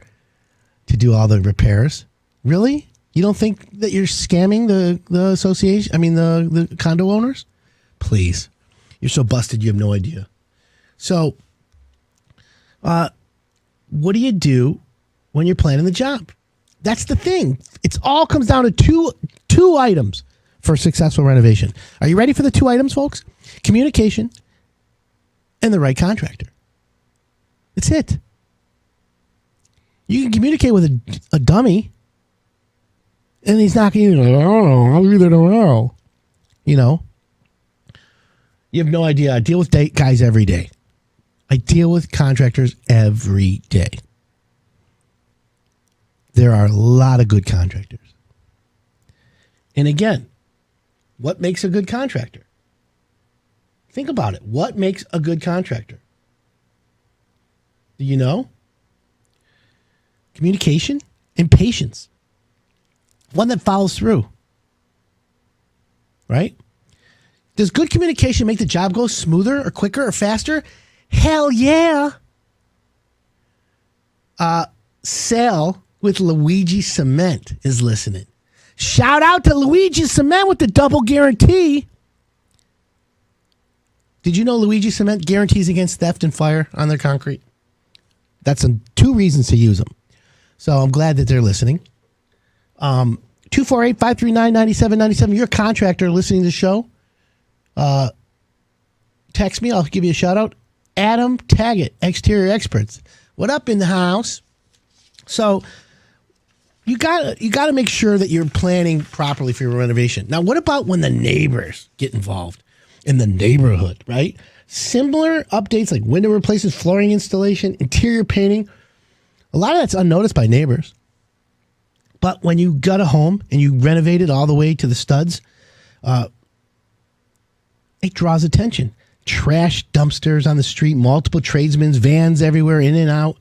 to do all the repairs. Really? You don't think that you're scamming the association? I mean, the condo owners? Please. You're so busted, you have no idea. So, what do you do when you're planning the job? That's the thing. It all comes down to two items for successful renovation. Are you ready for the two items, folks? Communication and the right contractor. That's it. You can communicate with a dummy, and he's not going to, I don't know, I really don't know. You have no idea. I deal with guys every day. I deal with contractors every day. There are a lot of good contractors. And again, what makes a good contractor? Think about it. What makes a good contractor? Do you know? Communication and patience. One that follows through. Right? Does good communication make the job go smoother or quicker or faster? Hell yeah. Sal with Luigi Cement is listening. Shout out to Luigi Cement with the double guarantee. Did you know Luigi Cement guarantees against theft and fire on their concrete? That's two reasons to use them. So I'm glad that they're listening. 248-539-9797. You're a contractor listening to the show. Text me. I'll give you a shout out. Adam Taggett, Exterior Experts. What up in the house? So you got to make sure that you're planning properly for your renovation. Now, what about when the neighbors get involved in the neighborhood, right? Similar updates like window replacements, flooring installation, interior painting. A lot of that's unnoticed by neighbors. But when you gut a home and you renovate it all the way to the studs, it draws attention. Trash dumpsters on the street, multiple tradesmen's vans everywhere, in and out.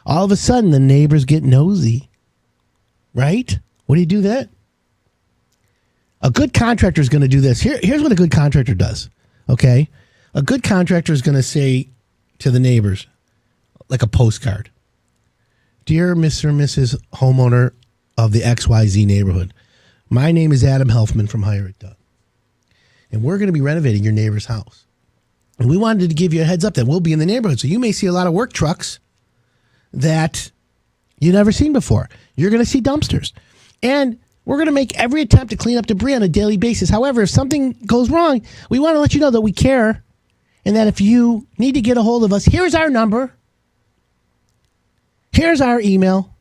All of a sudden, the neighbors get nosy, right? What do you do that? A good contractor is going to do this. Here's what a good contractor does, okay? A good contractor is going to say to the neighbors, like a postcard, Dear Mr. and Mrs. Homeowner of the XYZ neighborhood, my name is Adam Helfman from Hire It Done, and we're going to be renovating your neighbor's house. And we wanted to give you a heads up that we'll be in the neighborhood. So you may see a lot of work trucks that you never seen before. You're going to see dumpsters. And we're going to make every attempt to clean up debris on a daily basis. However, if something goes wrong, we want to let you know that we care and that if you need to get a hold of us, here's our number. Here's our email.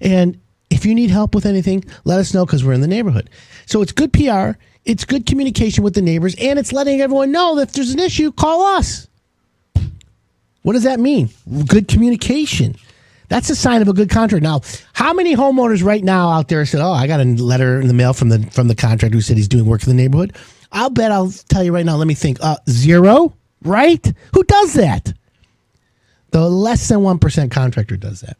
And if you need help with anything, let us know because we're in the neighborhood. So it's good PR. It's good communication with the neighbors. And it's letting everyone know that if there's an issue, call us. What does that mean? Good communication. That's a sign of a good contract. Now, how many homeowners right now out there said, "Oh, I got a letter in the mail from the contractor who said he's doing work in the neighborhood"? I'll tell you right now. Let me think. 0, right? Who does that? The less than 1% contractor does that.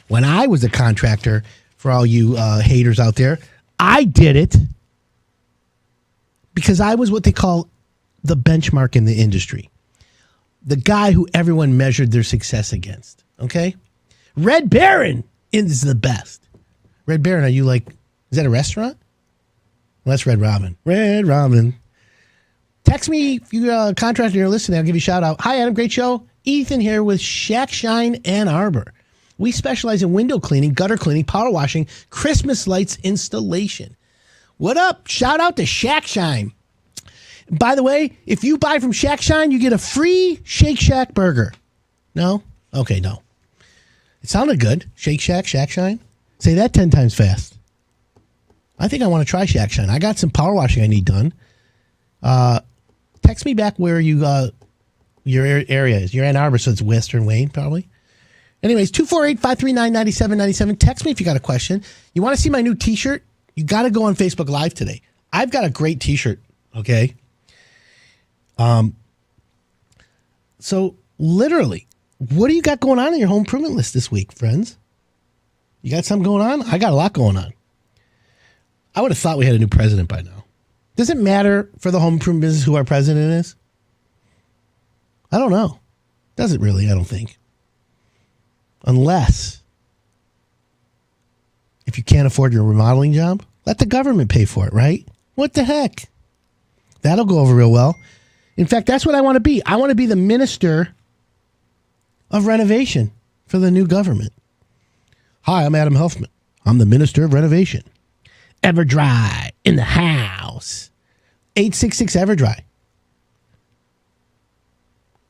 When I was a contractor, for all you haters out there, I did it because I was what they call the benchmark in the industry. The guy who everyone measured their success against. Okay? Red Baron is the best. Red Baron, are you like, is that a restaurant? Well, that's Red Robin. Red Robin. Text me if you're a contractor and you're listening. I'll give you a shout out. Hi, Adam. Great show. Ethan here with Shack Shine Ann Arbor. We specialize in window cleaning, gutter cleaning, power washing, Christmas lights installation. What up? Shout out to Shack Shine. By the way, if you buy from Shack Shine, you get a free Shake Shack burger. No? Okay, no. It sounded good. Shake Shack, Shack Shine. Say that 10 times fast. I think I want to try Shack Shine. I got some power washing I need done. Text me back where your area is. You're Ann Arbor, so it's Western Wayne, probably. Anyways, 248-539-9797. Text me if you got a question. You want to see my new T-shirt? You got to go on Facebook Live today. I've got a great T-shirt, okay? So, literally, what do you got going on in your home improvement list this week, friends? You got something going on? I got a lot going on. I would have thought we had a new president by now. Does it matter for the home improvement business who our president is? I don't know. Does it really? I don't think. Unless, if you can't afford your remodeling job, let the government pay for it, right? What the heck? That'll go over real well. In fact, that's what I want to be. I want to be the minister of renovation for the new government. Hi, I'm Adam Helfman. I'm the minister of renovation. Everdry in the house. 866 Everdry.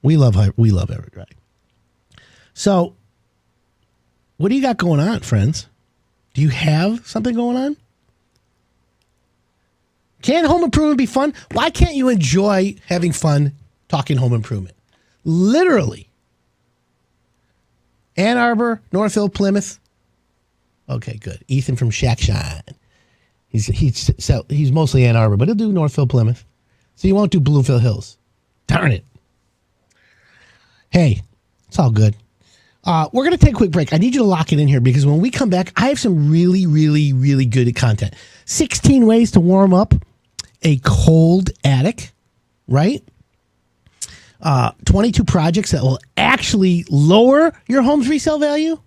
We love Everdry. So, what do you got going on, friends? Do you have something going on? Can home improvement be fun? Why can't you enjoy having fun talking home improvement? Literally. Ann Arbor, Northfield, Plymouth. Okay, good. Ethan from Shack Shine. He's mostly Ann Arbor, but he'll do Northfield, Plymouth. So you won't do Bluefield Hills. Darn it. Hey, it's all good. We're going to take a quick break. I need you to lock it in here because when we come back, I have some really, really, really good content. 16 ways to warm up a cold attic, right? 22 projects that will actually lower your home's resale value.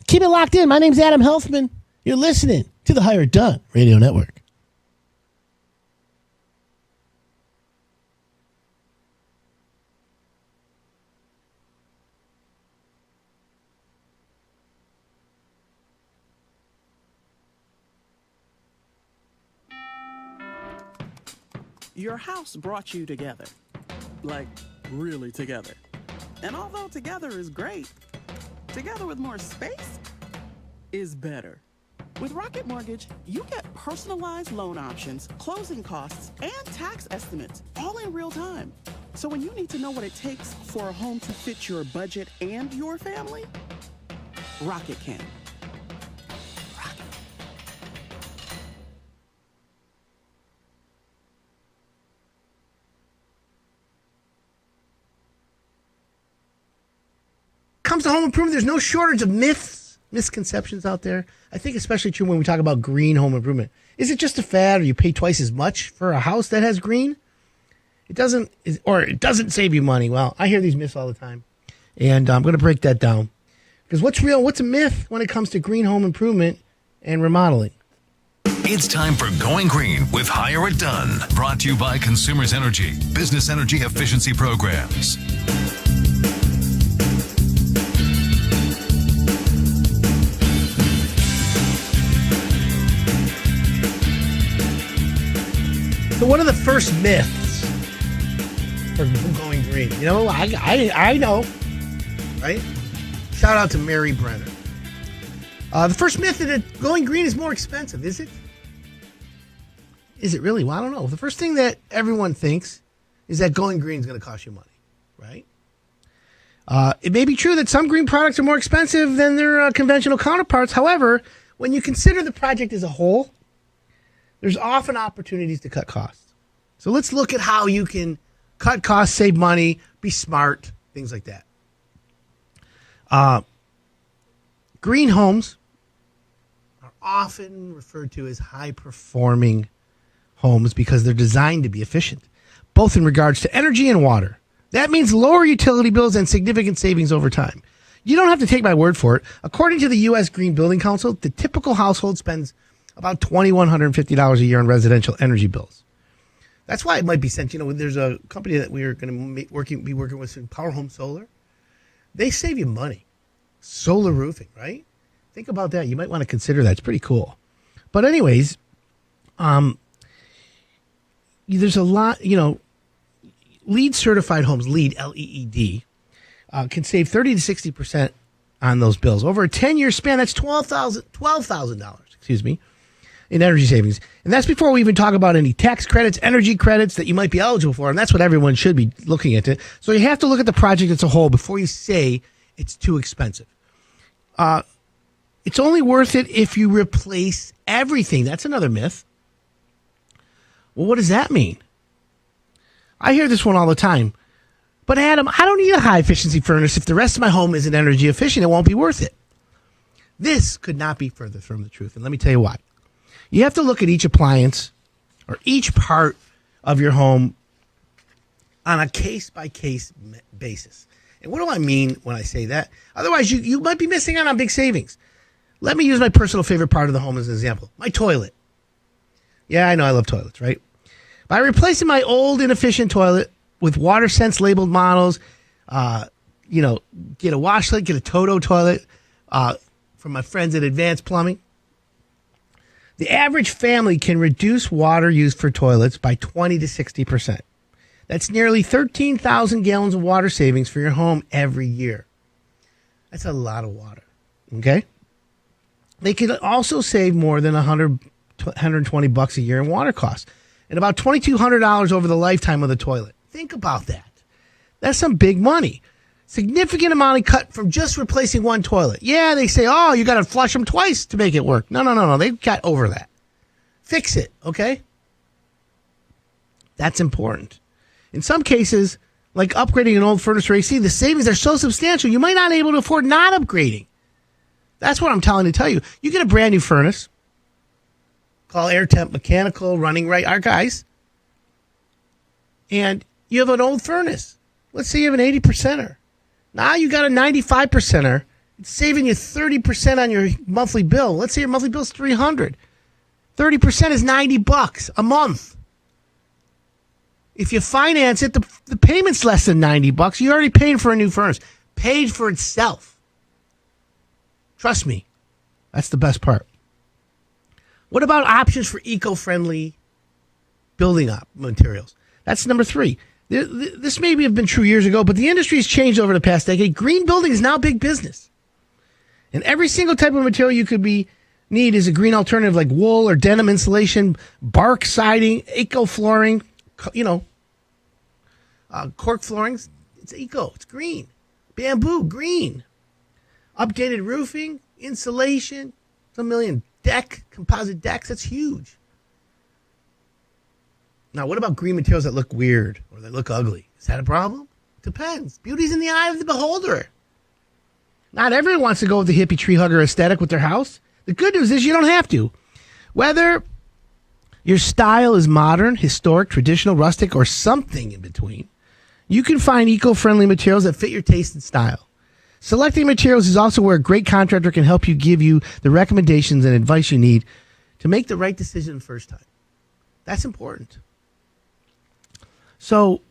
Keep it locked in. My name's Adam Helfman. You're listening to the Higher Done Radio Network. Your house brought you together. Like, really together. And although together is great, together with more space is better. With Rocket Mortgage, you get personalized loan options, closing costs, and tax estimates, all in real time. So when you need to know what it takes for a home to fit your budget and your family, Rocket can. Rocket. Comes to home improvement, there's no shortage of myths, misconceptions out there. I think especially true when we talk about green home improvement. Is it just a fad, or you pay twice as much for a house that has green? It doesn't save you money. Well, I hear these myths all the time, and I'm going to break that down. Because what's real, what's a myth when it comes to green home improvement and remodeling? It's time for Going Green with Hire It Done. Brought to you by Consumers Energy, Business Energy Efficiency Programs. So one of the first myths for going green, you know, I know, right? Shout out to Mary Brenner. The first myth is that going green is more expensive, is it? Is it really? Well, I don't know. The first thing that everyone thinks is that going green is going to cost you money, right? It may be true that some green products are more expensive than their conventional counterparts. However, when you consider the project as a whole, there's often opportunities to cut costs. So let's look at how you can cut costs, save money, be smart, things like that. Green homes are often referred to as high-performing homes because they're designed to be efficient, both in regards to energy and water. That means lower utility bills and significant savings over time. You don't have to take my word for it. According to the U.S. Green Building Council, the typical household spends about $2,150 a year on residential energy bills. That's why it might be sent. You know, there's a company that we're going to be working with in Power Home Solar. They save you money. Solar roofing, right? Think about that. You might want to consider that. It's pretty cool. But anyways, there's a lot, you know, LEED certified homes, LEED, L-E-E-D, can save 30 to 60% on those bills. Over a 10-year span, that's $12,000, excuse me, in energy savings. And that's before we even talk about any tax credits, energy credits that you might be eligible for. And that's what everyone should be looking at. So you have to look at the project as a whole before you say it's too expensive. It's only worth it if you replace everything. That's another myth. Well, what does that mean? I hear this one all the time. But Adam, I don't need a high efficiency furnace. If the rest of my home isn't energy efficient, it won't be worth it. This could not be further from the truth. And let me tell you why. You have to look at each appliance or each part of your home on a case-by-case basis. And what do I mean when I say that? Otherwise, you might be missing out on big savings. Let me use my personal favorite part of the home as an example. My toilet. Yeah, I know I love toilets, right? By replacing my old inefficient toilet with WaterSense labeled models, get a washlet, get a Toto toilet from my friends at Advanced Plumbing. The average family can reduce water used for toilets by 20 to 60%. That's nearly 13,000 gallons of water savings for your home every year. That's a lot of water, okay? They can also save more than $120 a year in water costs and about $2,200 over the lifetime of the toilet. Think about that. That's some big money. Significant amount of cut from just replacing one toilet. Yeah, they say, oh, you got to flush them twice to make it work. No. They've got over that. Fix it, okay? That's important. In some cases, like upgrading an old furnace or AC, the savings are so substantial you might not be able to afford not upgrading. That's what I'm tell you. You get a brand new furnace. Call Air Temp Mechanical, running right, our guys. And you have an old furnace. Let's say you have an 80%er. Now you got a 95%er. It's saving you 30% on your monthly bill. Let's say your monthly bill is $300. 30% is $90 a month. If you finance it, the payment's less than $90. You're already paying for a new furnace. Paid for itself. Trust me. That's the best part. What about options for eco-friendly building materials? That's number 3. This may have been true years ago, but the industry has changed over the past decade. Green building is now big business. And every single type of material you could need is a green alternative like wool or denim insulation, bark siding, eco flooring, cork flooring. It's eco. It's green. Bamboo, green. Updated roofing, insulation, a million composite decks. That's huge. Now, what about green materials that look weird or that look ugly? Is that a problem? Depends. Beauty's in the eye of the beholder. Not everyone wants to go with the hippie tree hugger aesthetic with their house. The good news is you don't have to. Whether your style is modern, historic, traditional, rustic, or something in between, you can find eco-friendly materials that fit your taste and style. Selecting materials is also where a great contractor can help give you the recommendations and advice you need to make the right decision the first time. That's important. So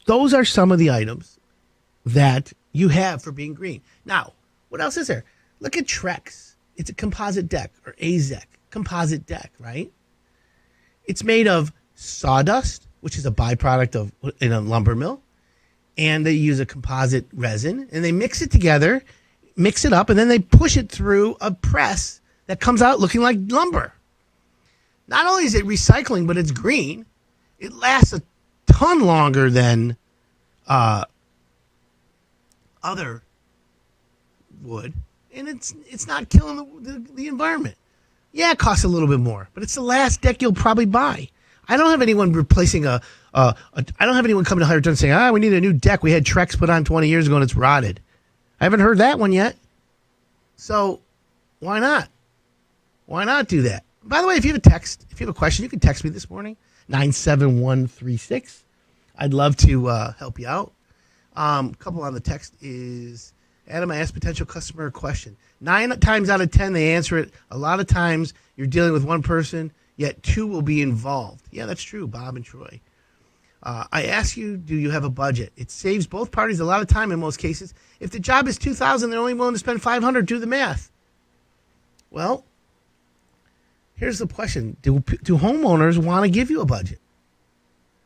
those are some of the items that you have for being green. Now, what else is there? Look at Trex. It's a composite deck, or AZEK composite deck, right? It's made of sawdust, which is a byproduct of in a lumber mill, and they use a composite resin, and they mix it together, mix it up, and then they push it through a press that comes out looking like lumber. Not only is it recycling, but it's green. It lasts a ton longer than other wood, and it's not killing the environment. Yeah, it costs a little bit more, but it's the last deck you'll probably buy. I don't have anyone replacing I don't have anyone coming to Higher Done saying, we need a new deck. We had Trex put on 20 years ago and it's rotted. I haven't heard that one yet. So why not? Why not do that? By the way, if you have a question, you can text me this morning, 97136. I'd love to help you out. A couple on the text is, Adam, I asked potential customer a question. 9 times out of 10, they answer it. A lot of times you're dealing with one person, yet 2 will be involved. Yeah, that's true, Bob and Troy. I ask you, do you have a budget? It saves both parties a lot of time in most cases. If the job is $2,000, they're only willing to spend $500. Do the math. Well, here's the question. Do homeowners want to give you a budget?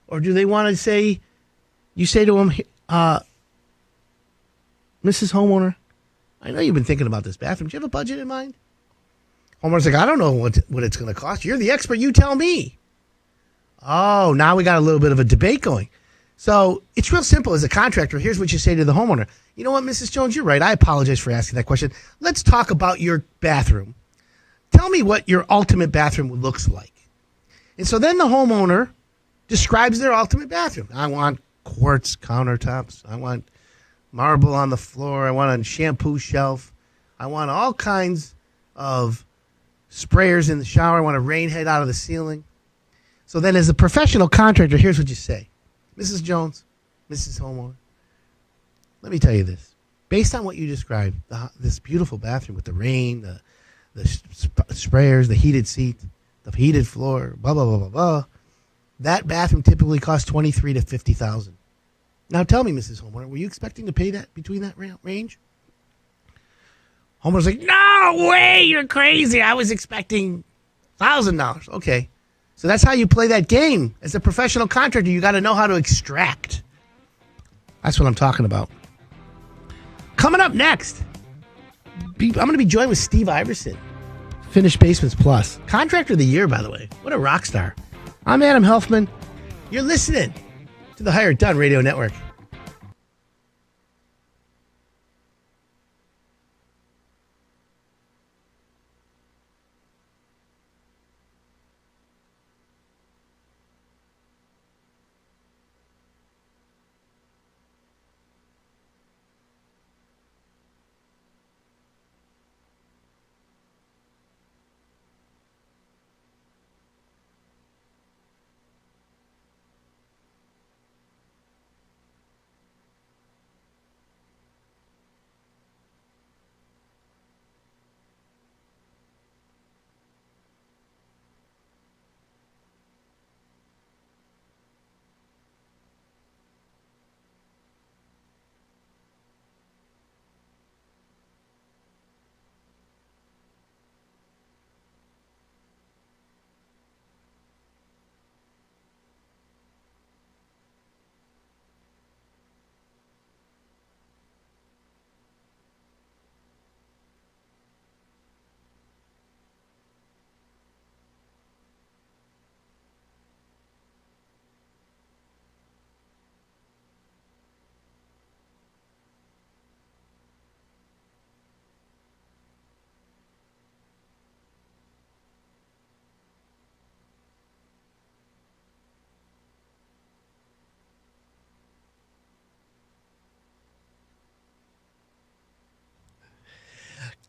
Or do they want to say, you say to them, Mrs. Homeowner, I know you've been thinking about this bathroom. Do you have a budget in mind? Homeowner's like, I don't know what it's going to cost. You're the expert. You tell me. Oh, now we got a little bit of a debate going. So it's real simple. As a contractor, here's what you say to the homeowner. You know what, Mrs. Jones, you're right. I apologize for asking that question. Let's talk about your bathroom. Tell me what your ultimate bathroom looks like. And so then the homeowner describes their ultimate bathroom. I want quartz countertops. I want marble on the floor. I want a shampoo shelf. I want all kinds of sprayers in the shower. I want a rain head out of the ceiling. So then as a professional contractor, here's what you say. Mrs. Jones, Mrs. Homeowner, let me tell you this. Based on what you described, this beautiful bathroom with the rain, the sprayers, the heated seat, the heated floor, blah, blah, blah, blah, blah, that bathroom typically costs $23,000 to $50,000. Now tell me, Mrs. Homeowner, were you expecting to pay that between that range? Homeowner's like, no way, you're crazy. I was expecting $1,000. Okay. So that's how you play that game. As a professional contractor, you got to know how to extract. That's what I'm talking about. Coming up next, I'm going to be joined with Steve Iverson, Finished Basements Plus. Contractor of the Year, by the way. What a rock star. I'm Adam Helfman. You're listening to the Higher Done Radio Network.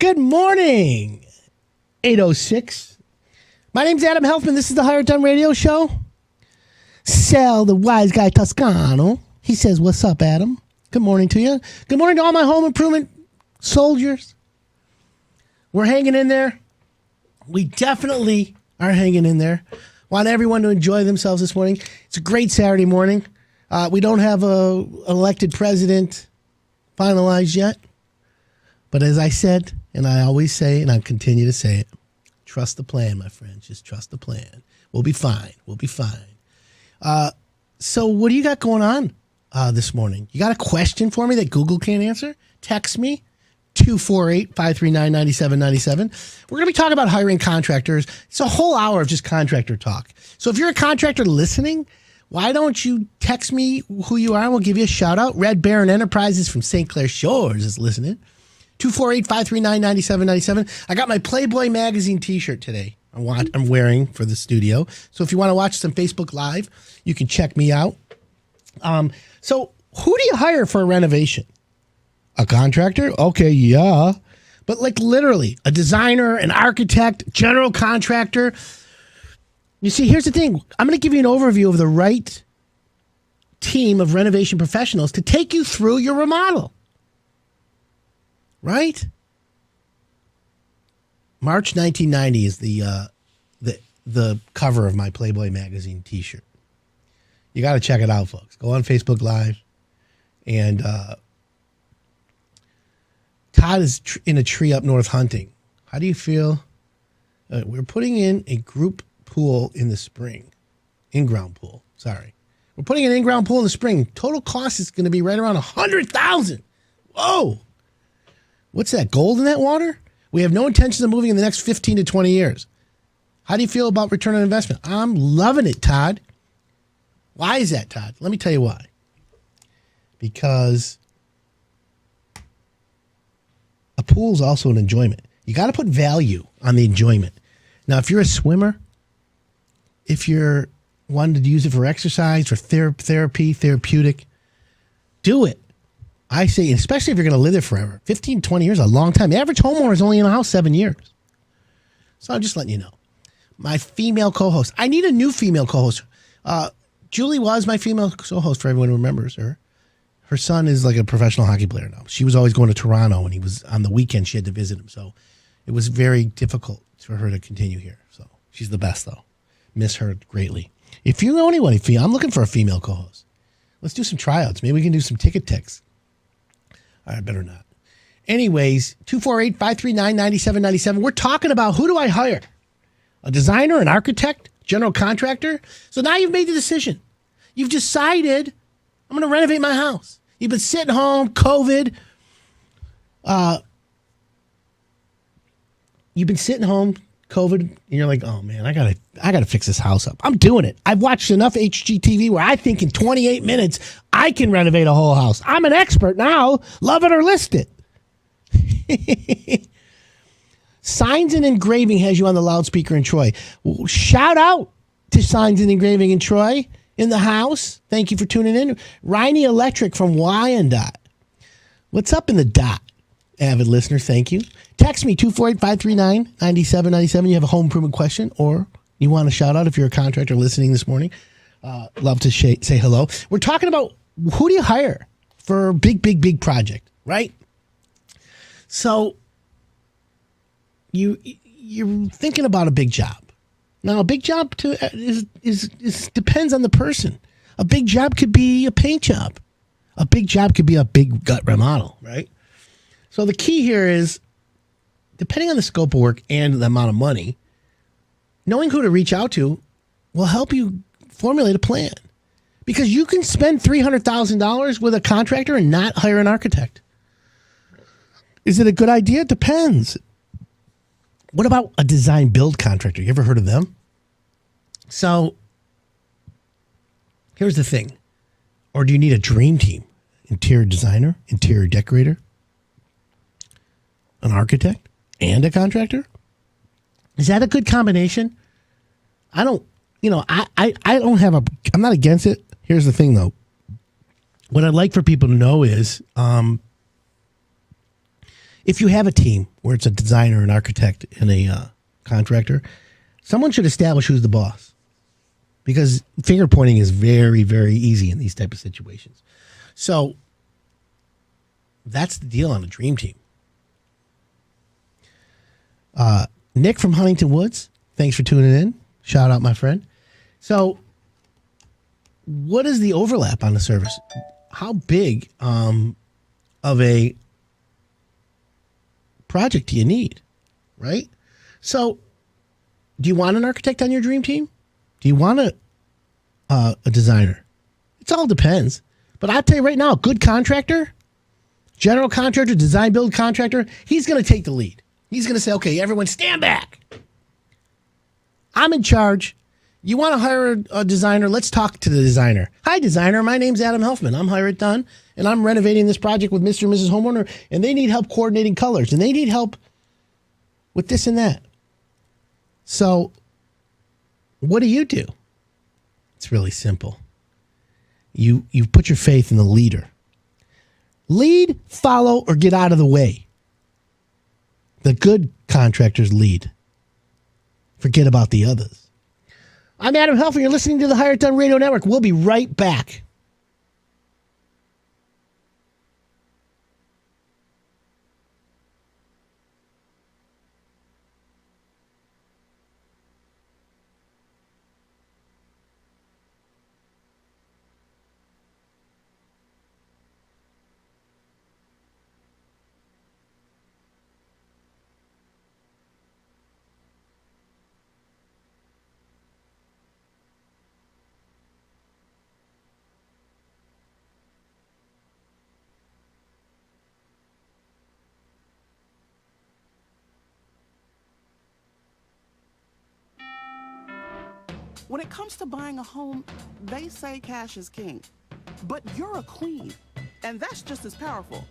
Good morning, 806. My name's Adam Helfman. This is the Higher Done Radio Show. Sal, the wise guy Toscano. He says, what's up, Adam? Good morning to you. Good morning to all my home improvement soldiers. We're hanging in there. We definitely are hanging in there. Want everyone to enjoy themselves this morning. It's a great Saturday morning. We don't have an elected president finalized yet. But as I said, and I always say, and I continue to say it, trust the plan, my friends. Just trust the plan. We'll be fine. We'll be fine. So what do you got going on this morning? You got a question for me that Google can't answer? Text me, 248-539-9797. We're going to be talking about hiring contractors. It's a whole hour of just contractor talk. So if you're a contractor listening, why don't you text me who you are and we'll give you a shout out. Red Baron Enterprises from St. Clair Shores is listening. 248-539-9797. I got my Playboy magazine t-shirt today. I'm wearing for the studio. So if you want to watch some Facebook Live, you can check me out. So who do you hire for a renovation? A contractor? Okay, yeah. But like literally a designer, an architect, general contractor. You see, here's the thing. I'm going to give you an overview of the right team of renovation professionals to take you through your remodel. Right? March 1990 is the cover of my Playboy magazine t-shirt. You got to check it out, folks. Go on Facebook Live. And Todd is in a tree up north hunting. How do you feel? We're putting in a group pool in the spring. In-ground pool. Sorry. We're putting an in-ground pool in the spring. Total cost is going to be right around $100,000. Whoa. What's that? Gold in that water? We have no intentions of moving in the next 15 to 20 years. How do you feel about return on investment? I'm loving it, Todd. Why is that, Todd? Let me tell you why. Because a pool is also an enjoyment. You got to put value on the enjoyment. Now, if you're a swimmer, if you're wanting to use it for exercise, for therapy, therapeutic, do it. I say, especially if you're going to live there forever. 15, 20 years, a long time. The average homeowner is only in a house 7 years. So I'm just letting you know. My female co-host. I need a new female co-host. Julie was my female co-host for everyone who remembers her. Her son is like a professional hockey player now. She was always going to Toronto, and he was on the weekend. She had to visit him. So it was very difficult for her to continue here. So she's the best, though. Miss her greatly. If you know anyone, I'm looking for a female co-host. Let's do some tryouts. Maybe we can do some ticket ticks. I better not. Anyways, 248-539-9797. We're talking about who do I hire? A designer, an architect, general contractor? So now you've made the decision. You've decided, I'm going to renovate my house. You've been sitting home, COVID. You've been sitting home, COVID, and you're like, oh man, I gotta fix this house up. I'm doing it. I've watched enough HGTV where I think in 28 minutes I can renovate a whole house. I'm an expert now. Love it or list it. Signs and Engraving has you on the loudspeaker in Troy. Shout out to Signs and Engraving in Troy in the house. Thank you for tuning in. Riney Electric from Wyandotte. What's up in the dot? Avid listener, thank you. Text me, 248-539-9797. You have a home improvement question or you want a shout out if you're a contractor listening this morning. Love to say hello. We're talking about who do you hire for a big project, right? So you're thinking about a big job. Now, a big job is depends on the person. A big job could be a paint job. A big job could be a big gut remodel, right? So the key here is, depending on the scope of work and the amount of money, knowing who to reach out to will help you formulate a plan. Because you can spend $300,000 with a contractor and not hire an architect. Is it a good idea? It depends. What about a design build contractor? You ever heard of them? So here's the thing. Or do you need a dream team? Interior designer, interior decorator, an architect, and a contractor? Is that a good combination? I don't have I'm not against it. Here's the thing though. What I'd like for people to know is, if you have a team where it's a designer, an architect, and a contractor, someone should establish who's the boss. Because finger pointing is very, very easy in these type of situations. So that's the deal on a dream team. Nick from Huntington Woods, thanks for tuning in. Shout out, my friend. So what is the overlap on the service? How big of a project do you need, right? So do you want an architect on your dream team? Do you want a designer? It all depends. But I'll tell you right now, a good contractor, general contractor, design build contractor, he's going to take the lead. He's going to say, okay, everyone stand back. I'm in charge. You want to hire a designer? Let's talk to the designer. Hi, designer. My name's Adam Helfman. I'm Hire It Done, and I'm renovating this project with Mr. and Mrs. Homeowner, and they need help coordinating colors, and they need help with this and that. So what do? It's really simple. You put your faith in the leader. Lead, follow, or get out of the way. The good contractors lead. Forget about the others. I'm Adam Helfman. You're listening to the Hire It Done Radio Network. We'll be right back. When it comes to buying a home, they say cash is king. But you're a queen, and that's just as powerful.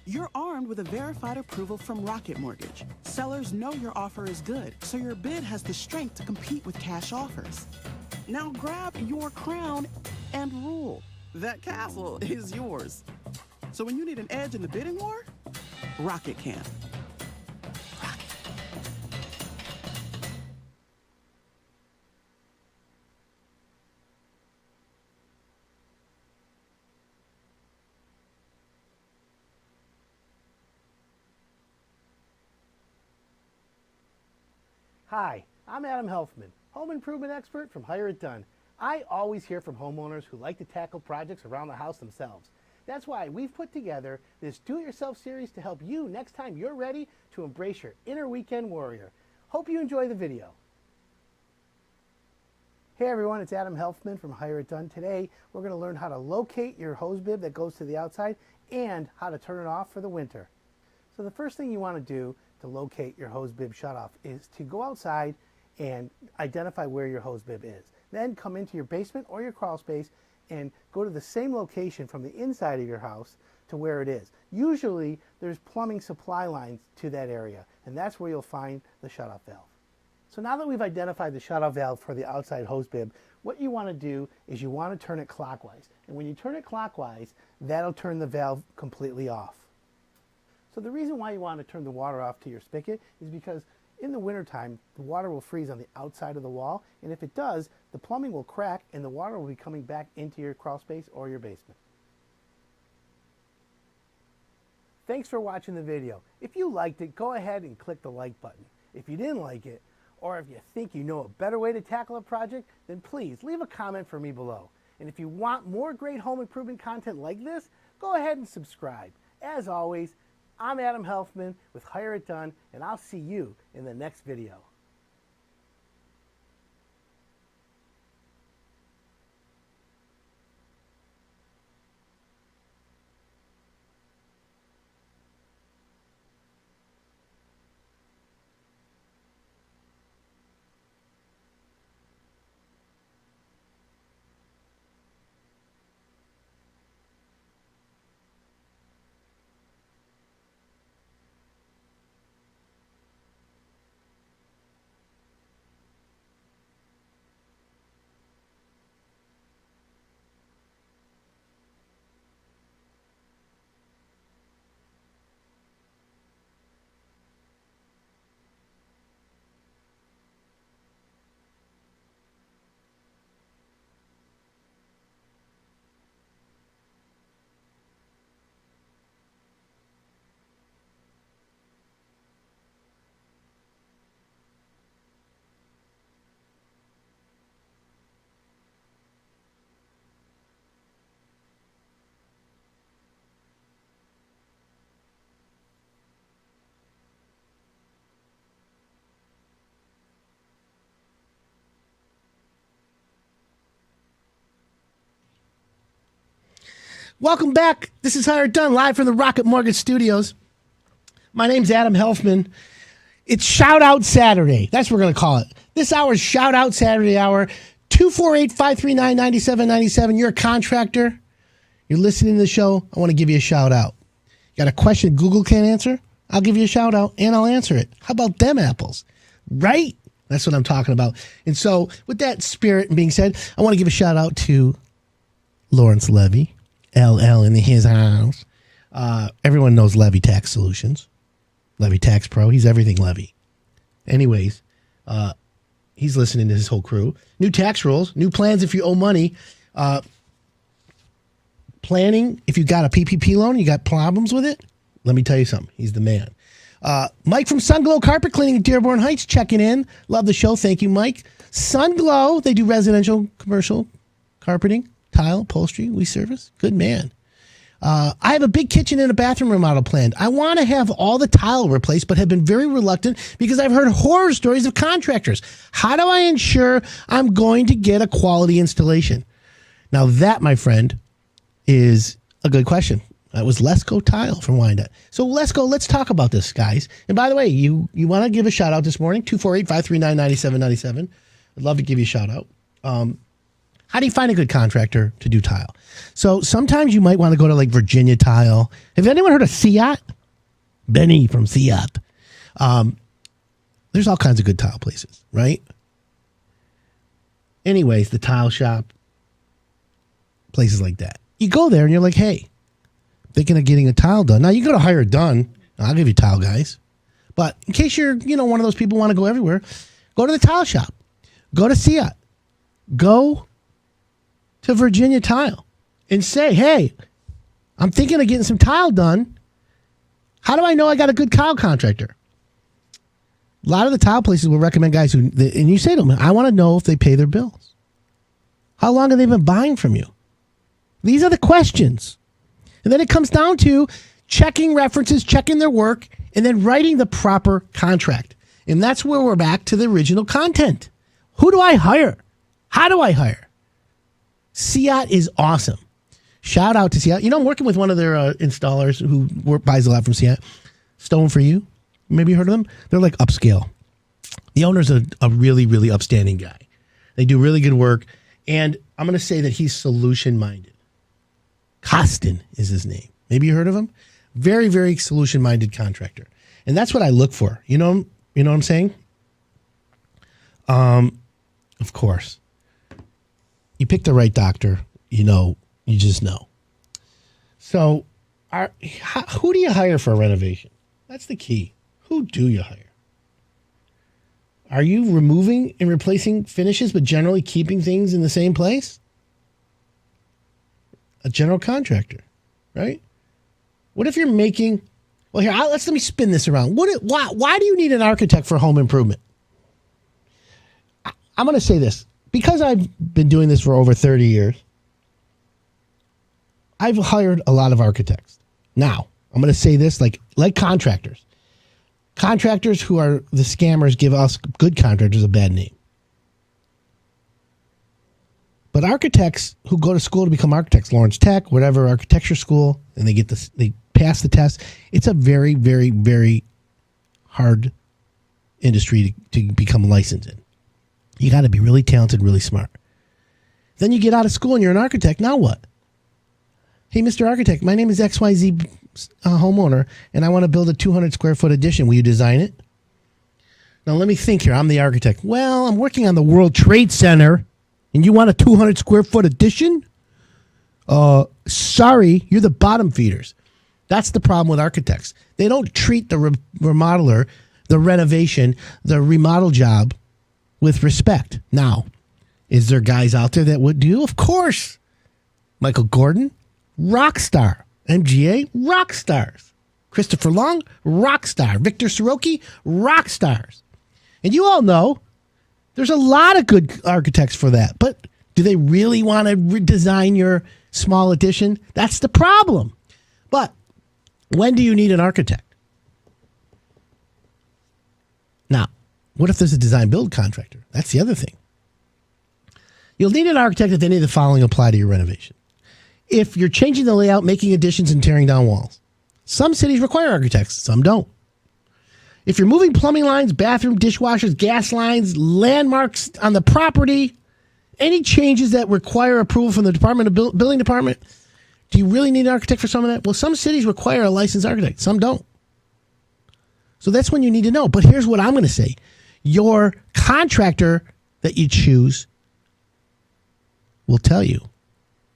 You're armed with a verified approval from Rocket Mortgage. Sellers know your offer is good, so your bid has the strength to compete with cash offers. Now grab your crown and rule. That castle is yours. So when you need an edge in the bidding war, Rocket can. Hi, I'm Adam Helfman, home improvement expert from Hire It Done. I always hear from homeowners who like to tackle projects around the house themselves. That's why we've put together this Do-It-Yourself series to help you next time you're ready to embrace your inner weekend warrior. Hope you enjoy the video. Hey everyone, it's Adam Helfman from Hire It Done. Today we're going to learn how to locate your hose bib that goes to the outside and how to turn it off for the winter. So the first thing you want to do to locate your hose bib shutoff is to go outside and identify where your hose bib is. Then come into your basement or your crawl space and go to the same location from the inside of your house to where it is. Usually there's plumbing supply lines to that area, and that's where you'll find the shutoff valve. So now that we've identified the shutoff valve for the outside hose bib, what you want to do is you want to turn it clockwise. And when you turn it clockwise, that'll turn the valve completely off. So the reason why you want to turn the water off to your spigot is because in the wintertime, the water will freeze on the outside of the wall, and if it does, the plumbing will crack and the water will be coming back into your crawl space or your basement. Thanks for watching the video. If you liked it, go ahead and click the like button. If you didn't like it, or if you think you know a better way to tackle a project, then please leave a comment for me below. And if you want more great home improvement content like this, go ahead and subscribe. As always, I'm Adam Helfman with Hire It Done, and I'll see you in the next video. Welcome back. This is Hire It Done, live from the Rocket Mortgage Studios. My name's Adam Helfman. It's Shout Out Saturday. That's what we're going to call it. This hour is Shout Out Saturday hour. 248-539-9797. You're a contractor. You're listening to the show. I want to give you a shout out. Got a question Google can't answer? I'll give you a shout out and I'll answer it. How about them apples? Right? That's what I'm talking about. And so with that spirit being said, I want to give a shout out to Lawrence Levy, LL in his house. Everyone knows Levy Tax Solutions. Levy Tax Pro. He's everything Levy. Anyways, he's listening to his whole crew. New tax rules, new plans if you owe money. Planning, if you got a PPP loan, you got problems with it, let me tell you something. He's the man. Mike from Sunglow Carpet Cleaning in Dearborn Heights checking in. Love the show. Thank you, Mike. Sunglow, they do residential, commercial carpeting, tile, upholstery, we service. Good man. I have a big kitchen and a bathroom remodel planned. I want to have all the tile replaced, but have been very reluctant because I've heard horror stories of contractors. How do I ensure I'm going to get a quality installation? Now that, my friend, is a good question. That was Lesco Tile from Wyandotte. So Lesco, let's talk about this, guys. And by the way, you want to give a shout out this morning, 248-539-9797. I'd love to give you a shout out. How do you find a good contractor to do tile? So sometimes you might want to go to like Virginia Tile. Have anyone heard of Siat? Benny from Siat. There's all kinds of good tile places, right? Anyways, the tile shop, places like that. You go there and you're like, hey, thinking of getting a tile done. Now you go to Hire It Done. I'll give you tile guys. But in case you're, one of those people who want to go everywhere, go to the tile shop. Go to Siat. Go to Virginia Tile and say, hey, I'm thinking of getting some tile done. How do I know I got a good tile contractor? A lot of the tile places will recommend guys who, and you say to them, I want to know if they pay their bills. How long have they been buying from you? These are the questions. And then it comes down to checking references, checking their work, and then writing the proper contract. And that's where we're back to the original content. Who do I hire? How do I hire? Siat is awesome. Shout out to Siat. I'm working with one of their installers who buys a lot from Siat. Stone for You. Maybe you heard of them? They're like upscale. The owner's a really, really upstanding guy. They do really good work. And I'm going to say that he's solution-minded. Costin is his name. Maybe you heard of him? Very, very solution-minded contractor. And that's what I look for. You know what I'm saying? Of course. You pick the right doctor, you just know. So who do you hire for a renovation? That's the key. Who do you hire? Are you removing and replacing finishes but generally keeping things in the same place? A general contractor, right? What if you're making... Well, here, let me spin this around. Why do you need an architect for home improvement? I'm going to say this. Because I've been doing this for over 30 years, I've hired a lot of architects. Now, I'm going to say this like contractors. Contractors who are the scammers give us good contractors a bad name. But architects who go to school to become architects, Lawrence Tech, whatever architecture school, and they pass the test, it's a very, very, very hard industry to become licensed in. You got to be really talented, really smart. Then you get out of school and you're an architect. Now what? Hey, Mr. Architect, my name is XYZ homeowner, and I want to build a 200 square foot addition. Will you design it? Now, let me think here. I'm the architect. Well, I'm working on the World Trade Center, and you want a 200 square foot addition? Sorry, you're the bottom feeders. That's the problem with architects. They don't treat the remodeler, the renovation, the remodel job with respect. Now, is there guys out there that would do? Of course. Michael Gordon, rock star. MGA, rock stars. Christopher Long, rock star. Victor Soroki, rock stars. And you all know there's a lot of good architects for that. But do they really want to redesign your small addition? That's the problem. But when do you need an architect? Now, what if there's a design build contractor? That's the other thing. You'll need an architect if any of the following apply to your renovation. if you're changing the layout, making additions, and tearing down walls. Some cities require architects, some don't. If you're moving plumbing lines, bathroom, dishwashers, gas lines, landmarks on the property, any changes that require approval from the building department, do you really need an architect for some of that? Well, some cities require a licensed architect, some don't. So that's when you need to know. But here's what I'm going to say. Your contractor that you choose will tell you.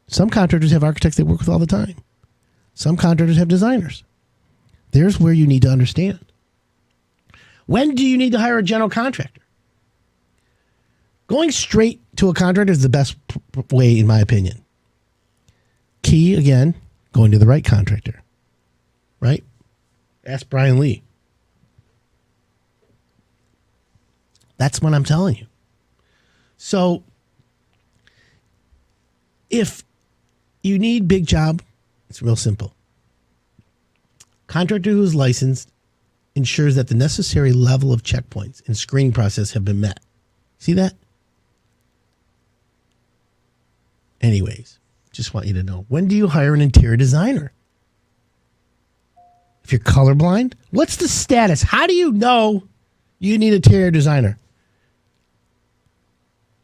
Some contractors have architects they work with all the time. Some contractors have designers. There's where you need to understand. When do you need to hire a general contractor? Going straight to a contractor is the best way, in my opinion. Key, again, going to the right contractor. Right? Ask Brian Lee. That's what I'm telling you. So, if you need big job, it's real simple. Contractor who is licensed ensures that the necessary level of checkpoints and screening process have been met. See that? Anyways, just want you to know. When do you hire an interior designer? If you're colorblind, what's the status? How do you know you need an interior designer?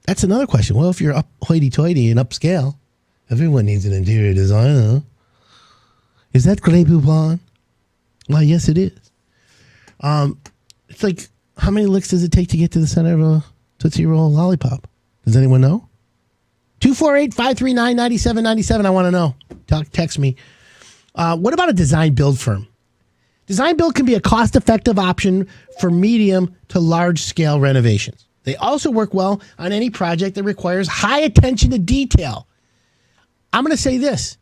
That's another question. Well, if you're up hoity-toity and upscale, everyone needs an interior designer. Is that Grey Poupon? Well, yes, it is. It's like, how many licks does it take to get to the center of a Tootsie Roll lollipop? Does anyone know? 248-539-9797. I want to know. Text me. What about a design build firm? Design build can be a cost-effective option for medium to large-scale renovations. They also work well on any project that requires high attention to detail. I'm going to say this.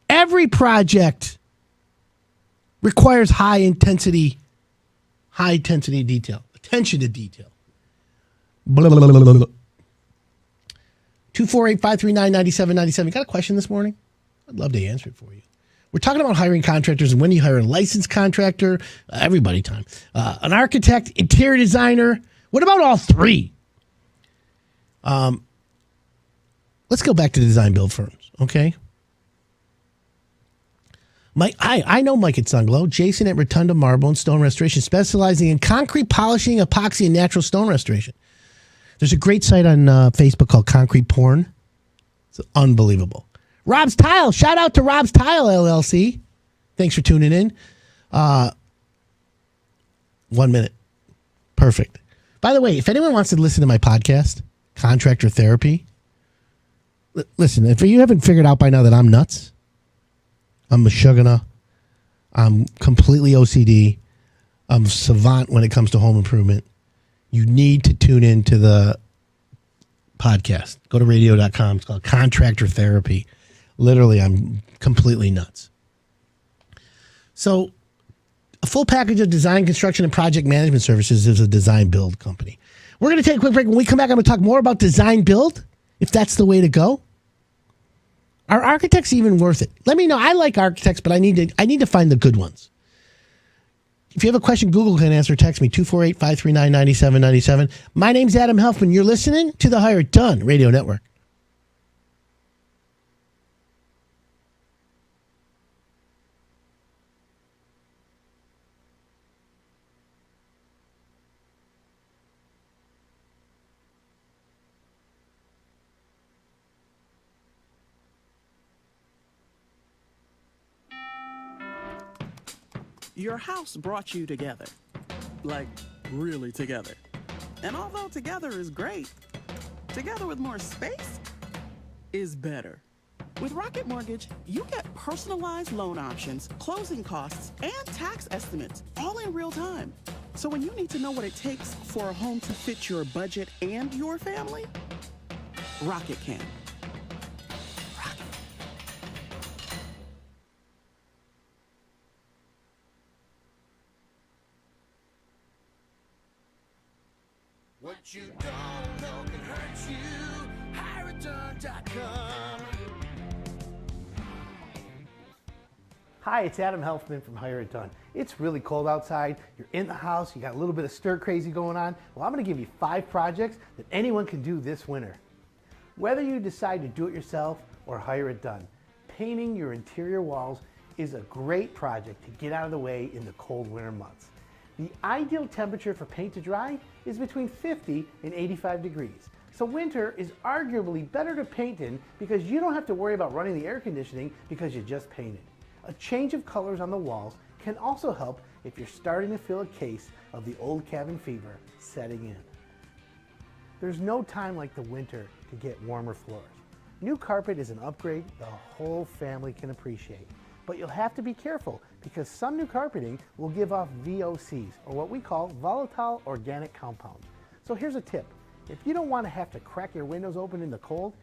Every project requires high intensity detail. Attention to detail. 248-539-9797. You got a question this morning? I'd love to answer it for you. We're talking about hiring contractors and when you hire a licensed contractor, everybody time. An architect, interior designer. What about all three? Let's go back to design build firms, okay? I know Mike at Sunglow, Jason at Rotunda Marble and Stone Restoration, specializing in concrete polishing, epoxy, and natural stone restoration. There's a great site on Facebook called Concrete Porn. It's unbelievable. Rob's Tile. Shout out to Rob's Tile, LLC. Thanks for tuning in. 1 minute. Perfect. By the way, if anyone wants to listen to my podcast, Contractor Therapy, listen, if you haven't figured out by now that I'm nuts, I'm a shugana, I'm completely OCD, I'm a savant when it comes to home improvement, you need to tune into the podcast. Go to radio.com. It's called Contractor Therapy. Literally, I'm completely nuts. So, a full package of design, construction, and project management services is a design build company. We're going to take a quick break. When we come back, I'm going to talk more about design build, if that's the way to go. Are architects even worth it? Let me know. I like architects, but I need to find the good ones. If you have a question, Google can answer. Text me, 248-539-9797. My name's Adam Helfman. You're listening to the Hire It Done Radio Network. Your house brought you together. Like, really together. And although together is great, together with more space is better. With Rocket Mortgage, you get personalized loan options, closing costs, and tax estimates, all in real time. So when you need to know what it takes for a home to fit your budget and your family, Rocket can. Rocket. What you don't know can hurt you. HireItDone.com. Hi, it's Adam Helfman from Hire It Done. It's really cold outside. You're in the house. You got a little bit of stir crazy going on. Well, I'm going to give you 5 projects that anyone can do this winter. Whether you decide to do it yourself or hire it done, painting your interior walls is a great project to get out of the way in the cold winter months. The ideal temperature for paint to dry is between 50 and 85 degrees. So winter is arguably better to paint in because you don't have to worry about running the air conditioning because you just painted. A change of colors on the walls can also help if you're starting to feel a case of the old cabin fever setting in. There's no time like the winter to get warmer floors. New carpet is an upgrade the whole family can appreciate. But you'll have to be careful because some new carpeting will give off VOCs, or what we call volatile organic compounds. So here's a tip. If you don't want to have to crack your windows open in the cold,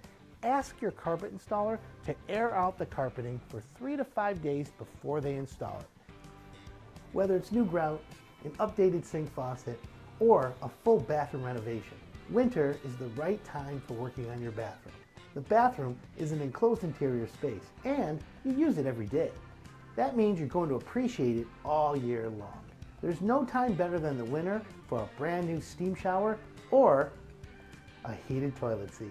ask your carpet installer to air out the carpeting for 3 to 5 days before they install it. Whether it's new grout, an updated sink faucet, or a full bathroom renovation, winter is the right time for working on your bathroom. The bathroom is an enclosed interior space, and you use it every day. That means you're going to appreciate it all year long. There's no time better than the winter for a brand new steam shower or a heated toilet seat.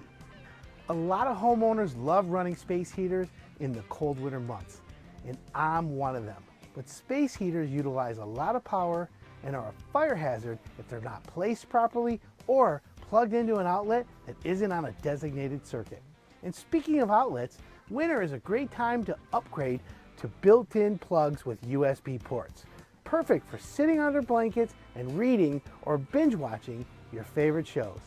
A lot of homeowners love running space heaters in the cold winter months, and I'm one of them. But space heaters utilize a lot of power and are a fire hazard if they're not placed properly or plugged into an outlet that isn't on a designated circuit. And speaking of outlets, winter is a great time to upgrade to built-in plugs with USB ports. Perfect for sitting under blankets and reading or binge watching your favorite shows.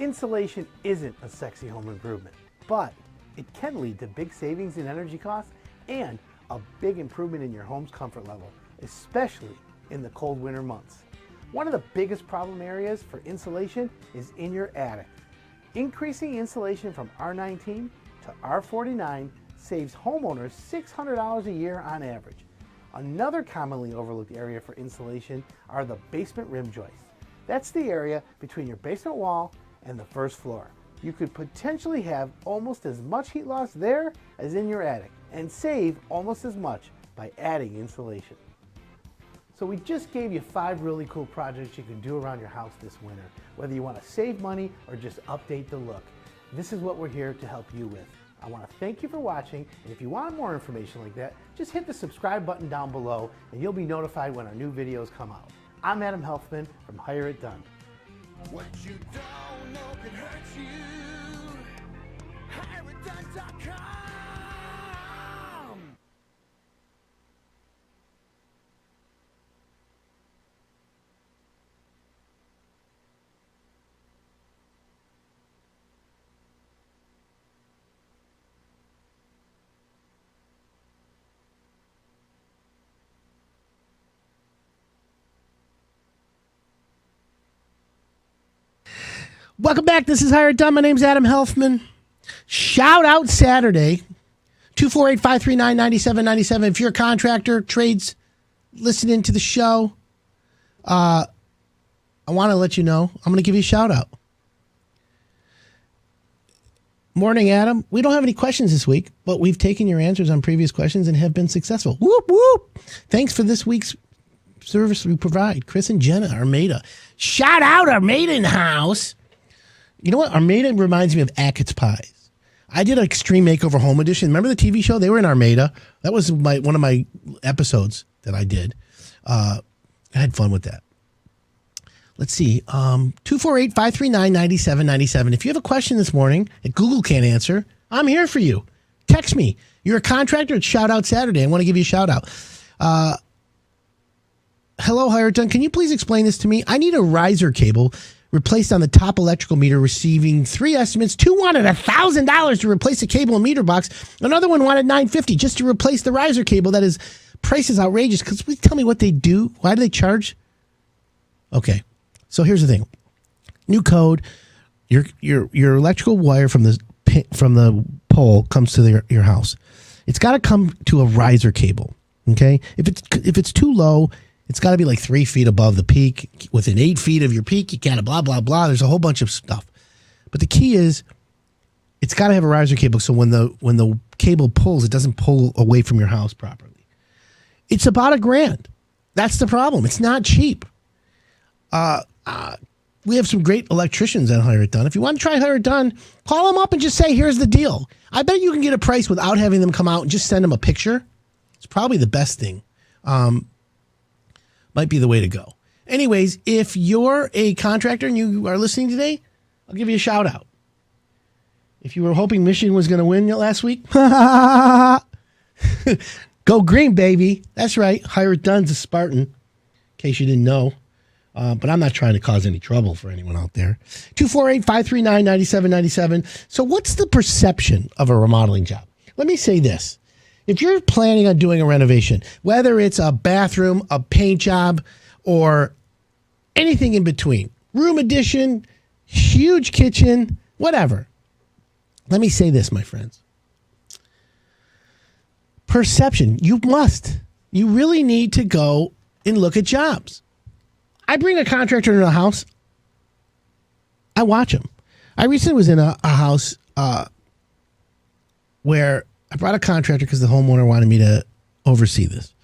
Insulation isn't a sexy home improvement, but it can lead to big savings in energy costs and a big improvement in your home's comfort level, especially in the cold winter months. One of the biggest problem areas for insulation is in your attic. Increasing insulation from R19 to R49 saves homeowners $600 a year on average. Another commonly overlooked area for insulation are the basement rim joists. That's the area between your basement wall and the first floor. You could potentially have almost as much heat loss there as in your attic and save almost as much by adding insulation. So we just gave you 5 really cool projects you can do around your house this winter, whether you want to save money or just update the look. This is what we're here to help you with. I want to thank you for watching, and if you want more information like that, just hit the subscribe button down below and you'll be notified when our new videos come out. I'm Adam Helfman from Hire It Done. What you don't know can hurt you. HireItDone.com. Welcome back. This is Hire It Done. My name's Adam Helfman. Shout out Saturday, 248-539-9797. If you're a contractor, trades, listening to the show, I want to let you know, I'm going to give you a shout out. Morning, Adam. We don't have any questions this week, but we've taken your answers on previous questions and have been successful. Whoop, whoop. Thanks for this week's service we provide. Chris and Jenna, Armada. Shout out Armada in the house. You know what? Armada reminds me of Ackett's Pies. I did an Extreme Makeover Home Edition. Remember the TV show? They were in Armada. That was one of my episodes that I did. I had fun with that. Let's see. 248-539-9797. If you have a question this morning that Google can't answer, I'm here for you. Text me. You're a contractor. It's Shout Out Saturday. I want to give you a shout out. Hello, Hire It Done. Can you please explain this to me? I need a riser cable replaced on the top electrical meter, receiving 3 estimates. 2 wanted $1,000 to replace the cable and meter box. Another one wanted $950 just to replace the riser cable. That is, price is outrageous. Because please tell me what they do. Why do they charge? Okay, so here's the thing. New code. Your electrical wire from the pole comes to your house. It's got to come to a riser cable. Okay, if it's too low, it's got to be like 3 feet above the peak. Within 8 feet of your peak, you can't blah, blah, blah. There's a whole bunch of stuff. But the key is it's got to have a riser cable so when the cable pulls, it doesn't pull away from your house properly. It's about $1,000. That's the problem. It's not cheap. we have some great electricians at Hire It Done. If you want to try Hire It Done, call them up and just say, here's the deal. I bet you can get a price without having them come out and just send them a picture. It's probably the best thing. Might be the way to go. Anyways, if you're a contractor and you are listening today, I'll give you a shout out. If you were hoping Michigan was going to win last week, go green, baby. That's right. Hire It Done's a Spartan, in case you didn't know. But I'm not trying to cause any trouble for anyone out there. 248-539-9797. So what's the perception of a remodeling job? Let me say this. If you're planning on doing a renovation, whether it's a bathroom, a paint job, or anything in between, room addition, huge kitchen, whatever. Let me say this, my friends. Perception. You really need to go and look at jobs. I bring a contractor into a house. I watch him. I recently was in a house where I brought a contractor because the homeowner wanted me to oversee this.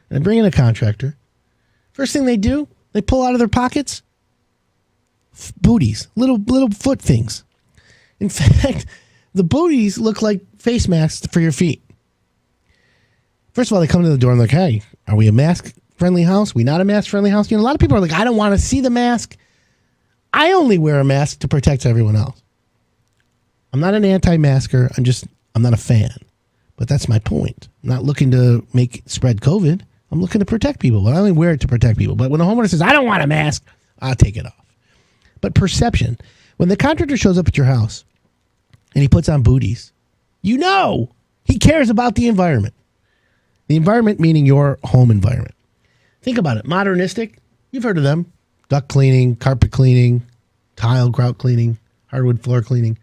And I bring in a contractor. First thing they do, they pull out of their pockets booties, little foot things. In fact, the booties look like face masks for your feet. First of all, they come to the door and they're like, hey, are we a mask-friendly house? We not a mask-friendly house? You know, a lot of people are like, I don't want to see the mask. I only wear a mask to protect everyone else. I'm not an anti-masker. I'm not a fan. But that's my point. I'm not looking to spread COVID. I'm looking to protect people, but I only wear it to protect people. But when a homeowner says, I don't want a mask, I'll take it off. But perception, when the contractor shows up at your house and he puts on booties, you know he cares about the environment. The environment meaning your home environment. Think about it. Modernistic, you've heard of them. Duct cleaning, carpet cleaning, tile, grout cleaning, hardwood floor cleaning.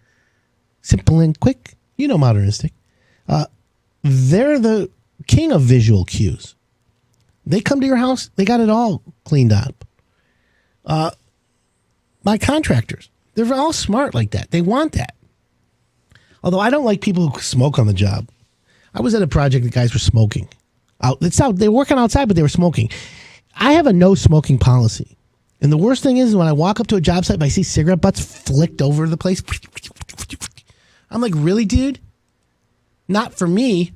Simple and quick. You know Modernistic. They're the king of visual cues. They come to your house, they got it all cleaned up. My contractors, they're all smart like that. They want that. Although I don't like people who smoke on the job. I was at a project, the guys were smoking. They were working outside, but they were smoking. I have a no smoking policy. And the worst thing is when I walk up to a job site, I see cigarette butts flicked over the place. I'm like, really, dude? Not for me.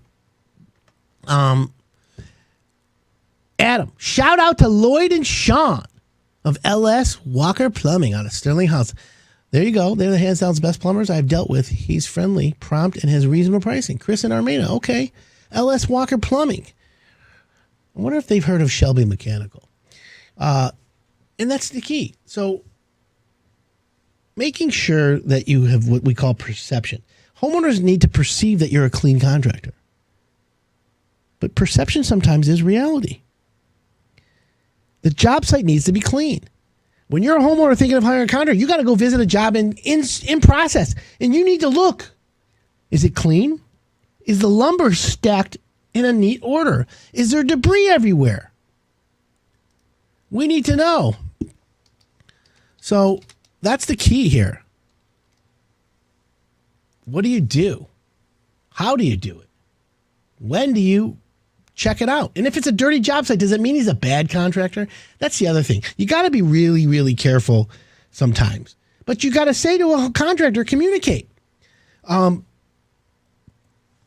Adam, shout out to Lloyd and Sean of LS Walker Plumbing out of Sterling House. There you go. They're the hands down best plumbers I've dealt with. He's friendly, prompt, and has reasonable pricing. Chris and Armena. Okay. LS Walker Plumbing. I wonder if they've heard of Shelby Mechanical. And that's the key. So making sure that you have what we call perception. Homeowners need to perceive that you're a clean contractor. But perception sometimes is reality. The job site needs to be clean. When you're a homeowner thinking of hiring a contractor, you got to go visit a job in process. And you need to look. Is it clean? Is the lumber stacked in a neat order? Is there debris everywhere? We need to know. So that's the key here. What do you do? How do you do it? When do you check it out? And if it's a dirty job site, does it mean he's a bad contractor? That's the other thing. You got to be really, really careful sometimes. But you got to say to a contractor, communicate.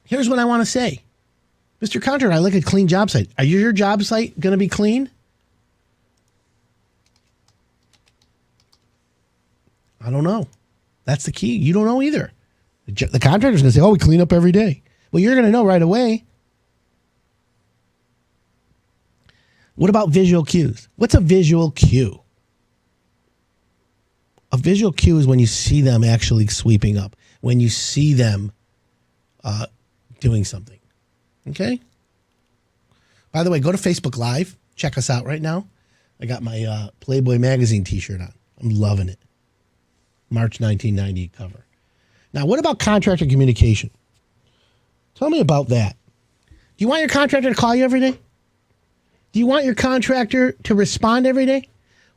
Here's what I want to say. Mr. Contractor, I like a clean job site. Are your job site going to be clean? I don't know. That's the key. You don't know either. The contractor's going to say, oh, we clean up every day. Well, you're going to know right away. What about visual cues? What's a visual cue? A visual cue is when you see them actually sweeping up, when you see them doing something. Okay? By the way, go to Facebook Live. Check us out right now. I got my Playboy magazine t-shirt on. I'm loving it. March 1990 cover. Now, what about contractor communication? Tell me about that. Do you want your contractor to call you every day? Do you want your contractor to respond every day?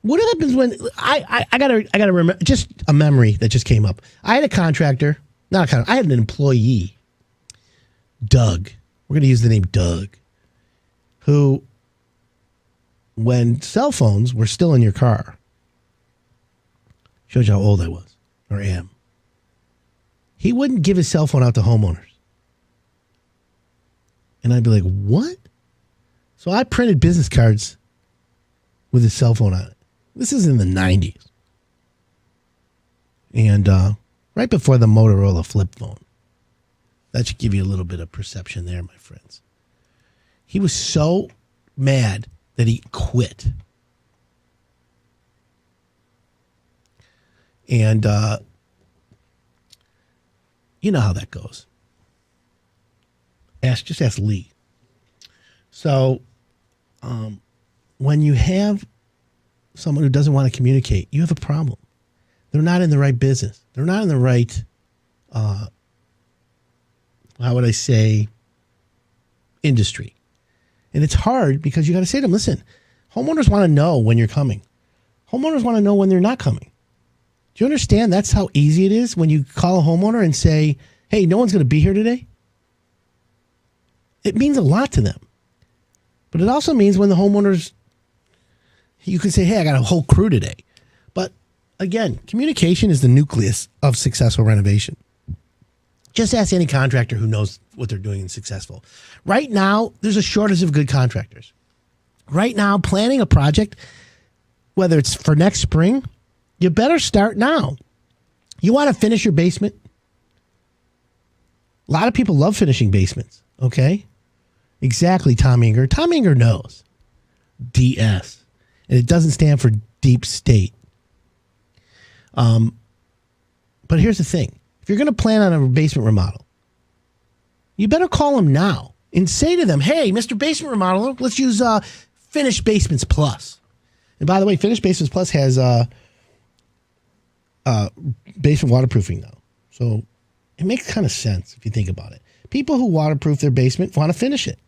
What happens when I gotta remember just a memory that just came up. I had a contractor, not a contractor, I had an employee, Doug. We're gonna use the name Doug, who, when cell phones were still in your car, Shows you how old I was or am. He wouldn't give his cell phone out to homeowners. And I'd be like, what? So I printed business cards with his cell phone on it. This is in the 90s. And right before the Motorola flip phone. That should give you a little bit of perception there, my friends. He was so mad that he quit. And you know how that goes. Just ask Lee. So when you have someone who doesn't want to communicate, you have a problem. They're not in the right business. They're not in the right, how would I say, industry. And it's hard because you got to say to them, listen, homeowners want to know when you're coming. Homeowners want to know when they're not coming. Do you understand that's how easy it is when you call a homeowner and say, hey, no one's going to be here today? It means a lot to them. But it also means when the homeowners, you can say, hey, I got a whole crew today. But again, communication is the nucleus of successful renovation. Just ask any contractor who knows what they're doing and successful. Right now, there's a shortage of good contractors. Right now, planning a project, whether it's for next spring, you better start now. You want to finish your basement? A lot of people love finishing basements, okay? Exactly, Tom Inger. Tom Inger knows. DS. And it doesn't stand for deep state. But here's the thing. If you're going to plan on a basement remodel, you better call them now and say to them, hey, Mr. Basement Remodeler, let's use Finished Basements Plus. And by the way, Finished Basements Plus has basement waterproofing now. So it makes kind of sense if you think about it. People who waterproof their basement want to finish it.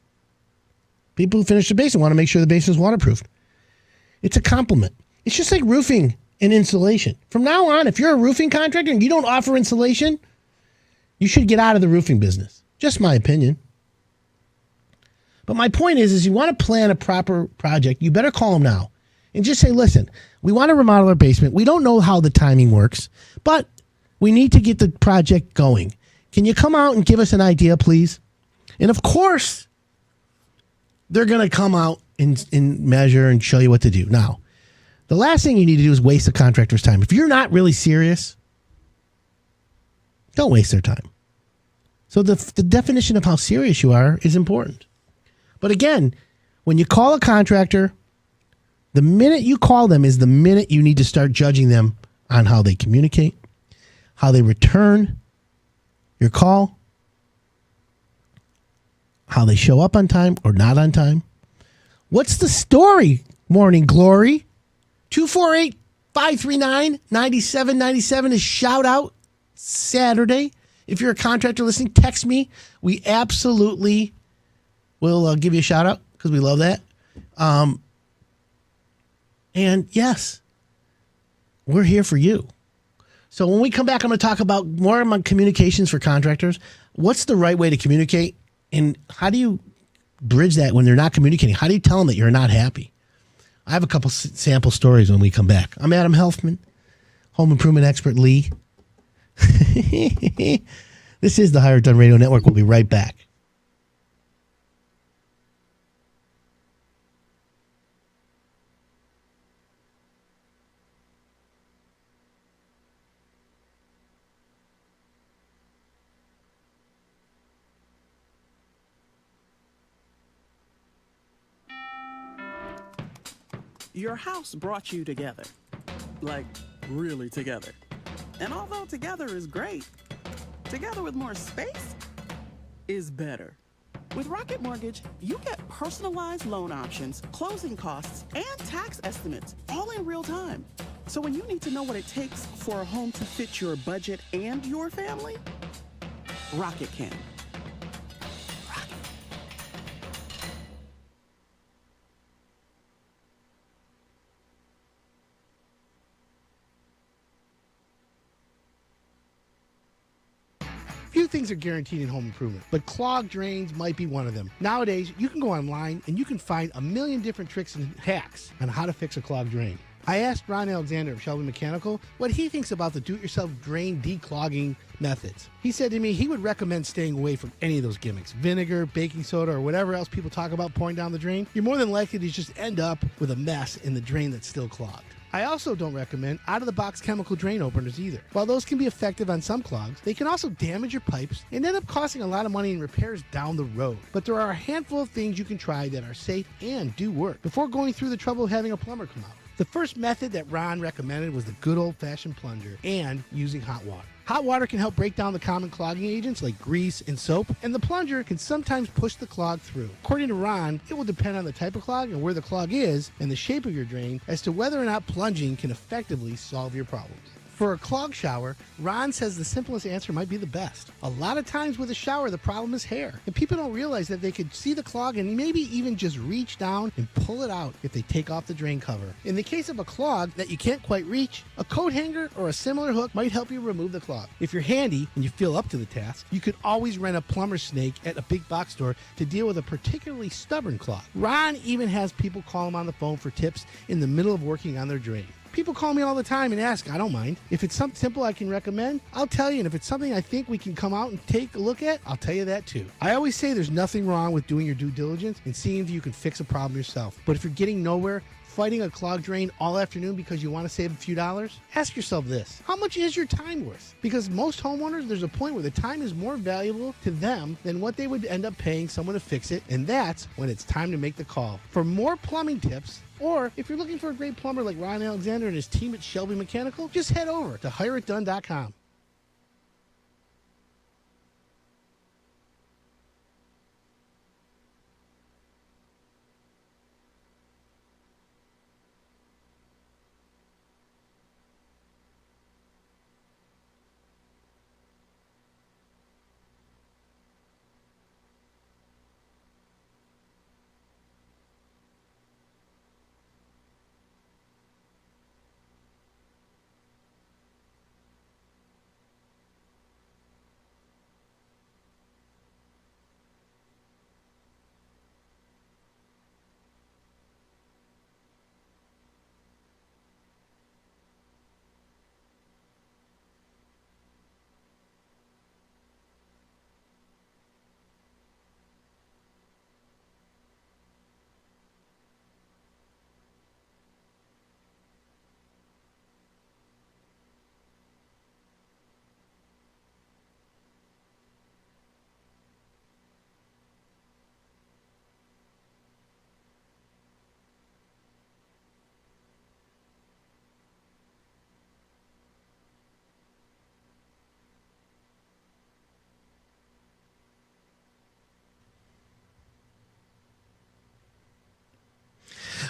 People who finish the basement want to make sure the basement is waterproofed. It's a compliment. It's just like roofing and insulation. From now on, if you're a roofing contractor and you don't offer insulation, you should get out of the roofing business. Just my opinion. But my point is you want to plan a proper project, you better call them now. And just say, listen, we want to remodel our basement. We don't know how the timing works, but we need to get the project going. Can you come out and give us an idea, please? And of course, they're going to come out and measure and show you what to do. Now, the last thing you need to do is waste a contractor's time. If you're not really serious, don't waste their time. So the definition of how serious you are is important. But again, when you call a contractor, the minute you call them is the minute you need to start judging them on how they communicate, how they return your call, how they show up on time or not on time. What's the story, Morning Glory? 248-539-9797 is shout out Saturday. If you're a contractor listening, text me. We absolutely will give you a shout out because we love that. And yes, we're here for you. So when we come back, I'm going to talk about more about communications for contractors. What's the right way to communicate? And how do you bridge that when they're not communicating? How do you tell them that you're not happy? I have a couple sample stories when we come back. I'm Adam Helfman, home improvement expert Lee. This is the Higher Done Radio Network. We'll be right back. Your house brought you together. Like, really together. And although together is great, together with more space is better. With Rocket Mortgage, you get personalized loan options, closing costs, and tax estimates all in real time. So when you need to know what it takes for a home to fit your budget and your family, Rocket can. Few things are guaranteed in home improvement, but clogged drains might be one of them. Nowadays, you can go online and you can find a million different tricks and hacks on how to fix a clogged drain. I asked Ron Alexander of Shelby Mechanical what he thinks about the do-it-yourself drain declogging methods. He said to me he would recommend staying away from any of those gimmicks. Vinegar, baking soda, or whatever else people talk about pouring down the drain. You're more than likely to just end up with a mess in the drain that's still clogged. I also don't recommend out-of-the-box chemical drain openers either. While those can be effective on some clogs, they can also damage your pipes and end up costing a lot of money in repairs down the road. But there are a handful of things you can try that are safe and do work before going through the trouble of having a plumber come out. The first method that Ron recommended was the good old-fashioned plunger and using hot water. Hot water can help break down the common clogging agents like grease and soap, and the plunger can sometimes push the clog through. According to Ron, it will depend on the type of clog and where the clog is and the shape of your drain as to whether or not plunging can effectively solve your problems. For a clog shower, Ron says the simplest answer might be the best. A lot of times with a shower, the problem is hair, and people don't realize that they could see the clog and maybe even just reach down and pull it out if they take off the drain cover. In the case of a clog that you can't quite reach, a coat hanger or a similar hook might help you remove the clog. If you're handy and you feel up to the task, you could always rent a plumber's snake at a big box store to deal with a particularly stubborn clog. Ron even has people call him on the phone for tips in the middle of working on their drain. People call me all the time and ask. I don't mind. If it's something simple I can recommend, I'll tell you. And if it's something I think we can come out and take a look at, I'll tell you that too. I always say there's nothing wrong with doing your due diligence and seeing if you can fix a problem yourself. But if you're getting nowhere, fighting a clogged drain all afternoon because you want to save a few dollars, ask yourself this. How much is your time worth? Because most homeowners, there's a point where the time is more valuable to them than what they would end up paying someone to fix it. And that's when it's time to make the call. For more plumbing tips, or if you're looking for a great plumber like Ron Alexander and his team at Shelby Mechanical, just head over to hireitdone.com.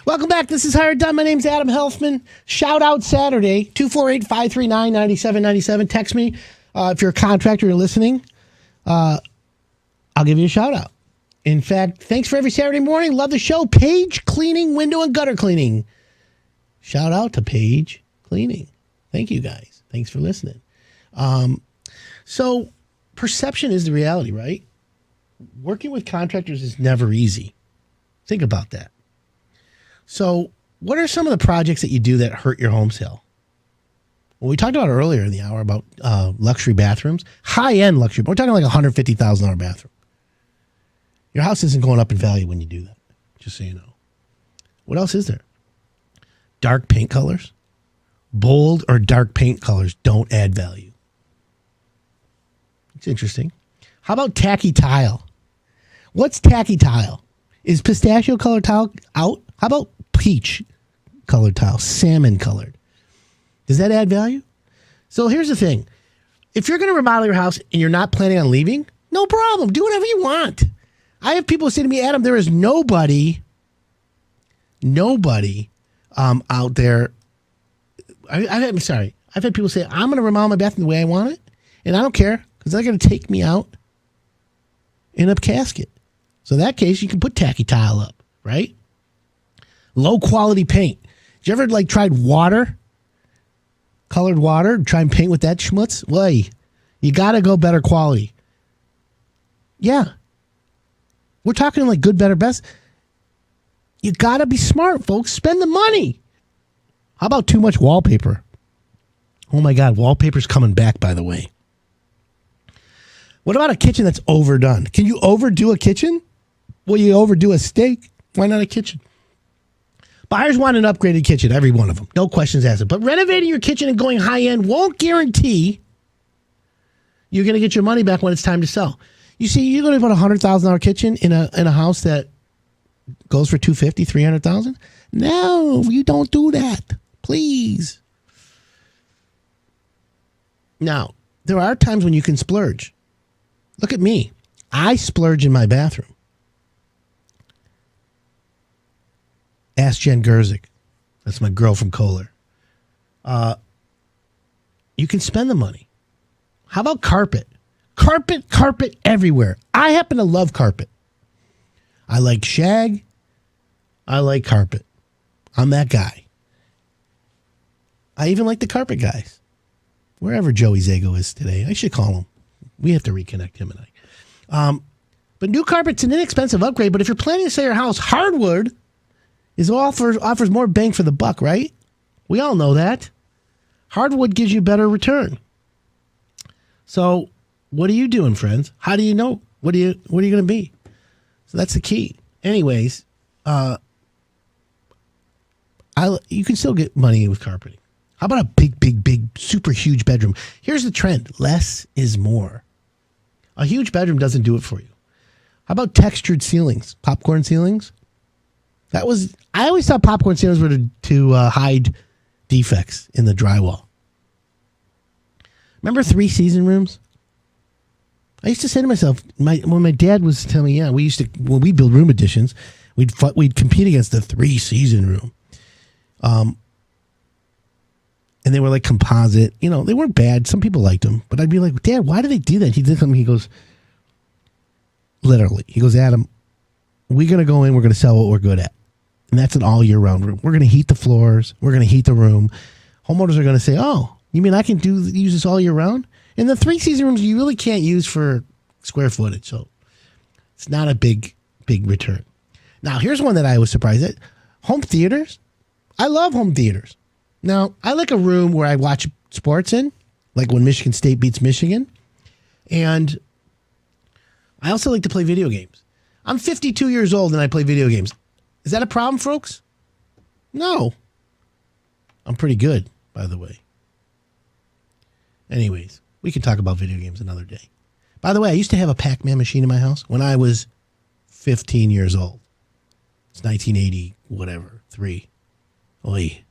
Welcome back. This is Hired Done. My name's Adam Helfman. Shout out Saturday, 248-539-9797. Text me if you're a contractor, you're listening. I'll give you a shout out. In fact, thanks for every Saturday morning. Love the show. Page Cleaning, Window and Gutter Cleaning. Shout out to Page Cleaning. Thank you guys. Thanks for listening. So perception is the reality, right? Working with contractors is never easy. Think about that. So what are some of the projects that you do that hurt your home sale? Well, we talked about earlier in the hour about luxury bathrooms, high-end luxury. We're talking like a $150,000 bathroom. Your house isn't going up in value when you do that, just so you know. What else is there? Dark paint colors. Bold or dark paint colors don't add value. It's interesting. How about tacky tile? What's tacky tile? Is pistachio colored tile out? How about peach colored tile, salmon colored? Does that add value? So here's the thing. If you're going to remodel your house and you're not planning on leaving, no problem. Do whatever you want. I have people say to me, Adam, there is nobody out there. I'm sorry. I've had people say, I'm going to remodel my bathroom the way I want it, and I don't care because they're going to take me out in a casket. So in that case, you can put tacky tile up, right? Low quality paint. Did you ever tried water? Colored water? Try and paint with that schmutz? Well, you got to go better quality. Yeah. We're talking like good, better, best. You got to be smart, folks. Spend the money. How about too much wallpaper? Oh my God, wallpaper's coming back, by the way. What about a kitchen that's overdone? Can you overdo a kitchen? Will you overdo a steak? Why not a kitchen? Buyers want an upgraded kitchen, every one of them. No questions asked. But renovating your kitchen and going high end won't guarantee you're going to get your money back when it's time to sell. You see, you're going to put a $100,000 kitchen in a house that goes for $250,000, $300,000. No, you don't do that, please. Now, there are times when you can splurge. Look at me. I splurge in my bathroom. Ask Jen Gerzik. That's my girl from Kohler. You can spend the money. How about carpet? Carpet everywhere. I happen to love carpet. I like shag. I like carpet. I'm that guy. I even like the carpet guys. Wherever Joey Zago is today. I should call him. We have to reconnect him and I. But new carpet's an inexpensive upgrade, but if you're planning to sell your house, hardwood offers more bang for the buck, right? We all know that. Hardwood gives you better return. So what are you doing, friends? How do you know? What are you going to be? So that's the key. Anyways, you can still get money with carpeting. How about a big, super huge bedroom? Here's the trend. Less is more. A huge bedroom doesn't do it for you. How about textured ceilings? Popcorn ceilings? I always thought popcorn ceilings were to hide defects in the drywall. Remember 3-season rooms? I used to say to myself, when my dad was telling me, when we build room additions, we'd compete against the 3-season room. And they were like composite. You know, they weren't bad. Some people liked them. But I'd be like, Dad, why do they do that? He did something. He goes, literally, Adam, we're going to go in. We're going to sell what we're good at. And that's an all year round room. We're going to heat the floors. We're going to heat the room. Homeowners are going to say, oh, you mean I can use this all year round? And the 3-season rooms you really can't use for square footage. So it's not a big return. Now, here's one that I was surprised at. Home theaters. I love home theaters. Now, I like a room where I watch sports in, like when Michigan State beats Michigan. And I also like to play video games. I'm 52 years old and I play video games. Is that a problem, folks? No. I'm pretty good, by the way. Anyways, we can talk about video games another day. By the way, I used to have a Pac-Man machine in my house when I was 15 years old. It's 1980, whatever, 3. Oy.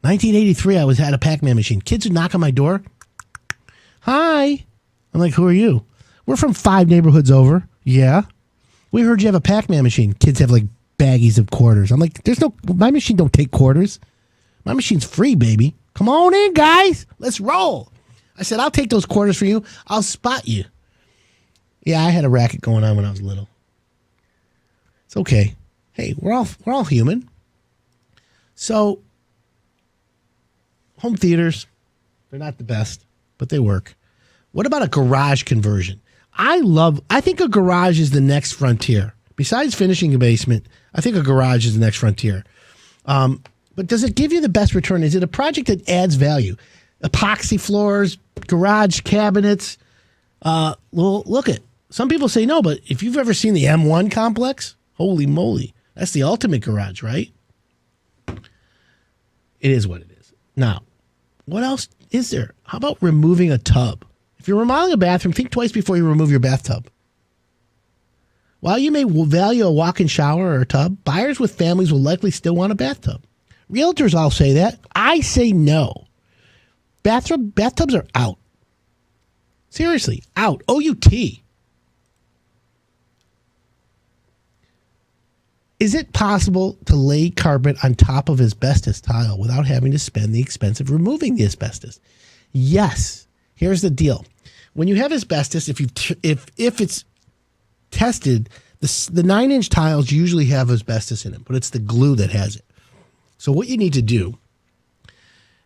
1983, I had a Pac-Man machine. Kids would knock on my door. Hi. I'm like, who are you? We're from 5 neighborhoods over. Yeah. We heard you have a Pac-Man machine. Kids have like baggies of quarters. I'm like, my machine don't take quarters. My machine's free, baby. Come on in, guys. Let's roll. I said, I'll take those quarters for you. I'll spot you. Yeah, I had a racket going on when I was little. It's okay. Hey, we're all human. So, home theaters, they're not the best, but they work. What about a garage conversion? I think a garage is the next frontier. Besides finishing a basement, I think a garage is the next frontier. But does it give you the best return? Is it a project that adds value? Epoxy floors, garage cabinets. Well, look at. Some people say no, but if you've ever seen the M1 complex, holy moly, that's the ultimate garage, right? It is what it is. Now, what else is there? How about removing a tub? If you're remodeling a bathroom, think twice before you remove your bathtub. While you may value a walk-in shower or a tub, buyers with families will likely still want a bathtub. Realtors all say that. I say no. Bathtubs are out. Seriously, out. O-U-T. Is it possible to lay carpet on top of asbestos tile without having to spend the expense of removing the asbestos? Yes. Here's the deal. When you have asbestos, if it's tested, the 9-inch tiles usually have asbestos in it, but it's the glue that has it. So what you need to do,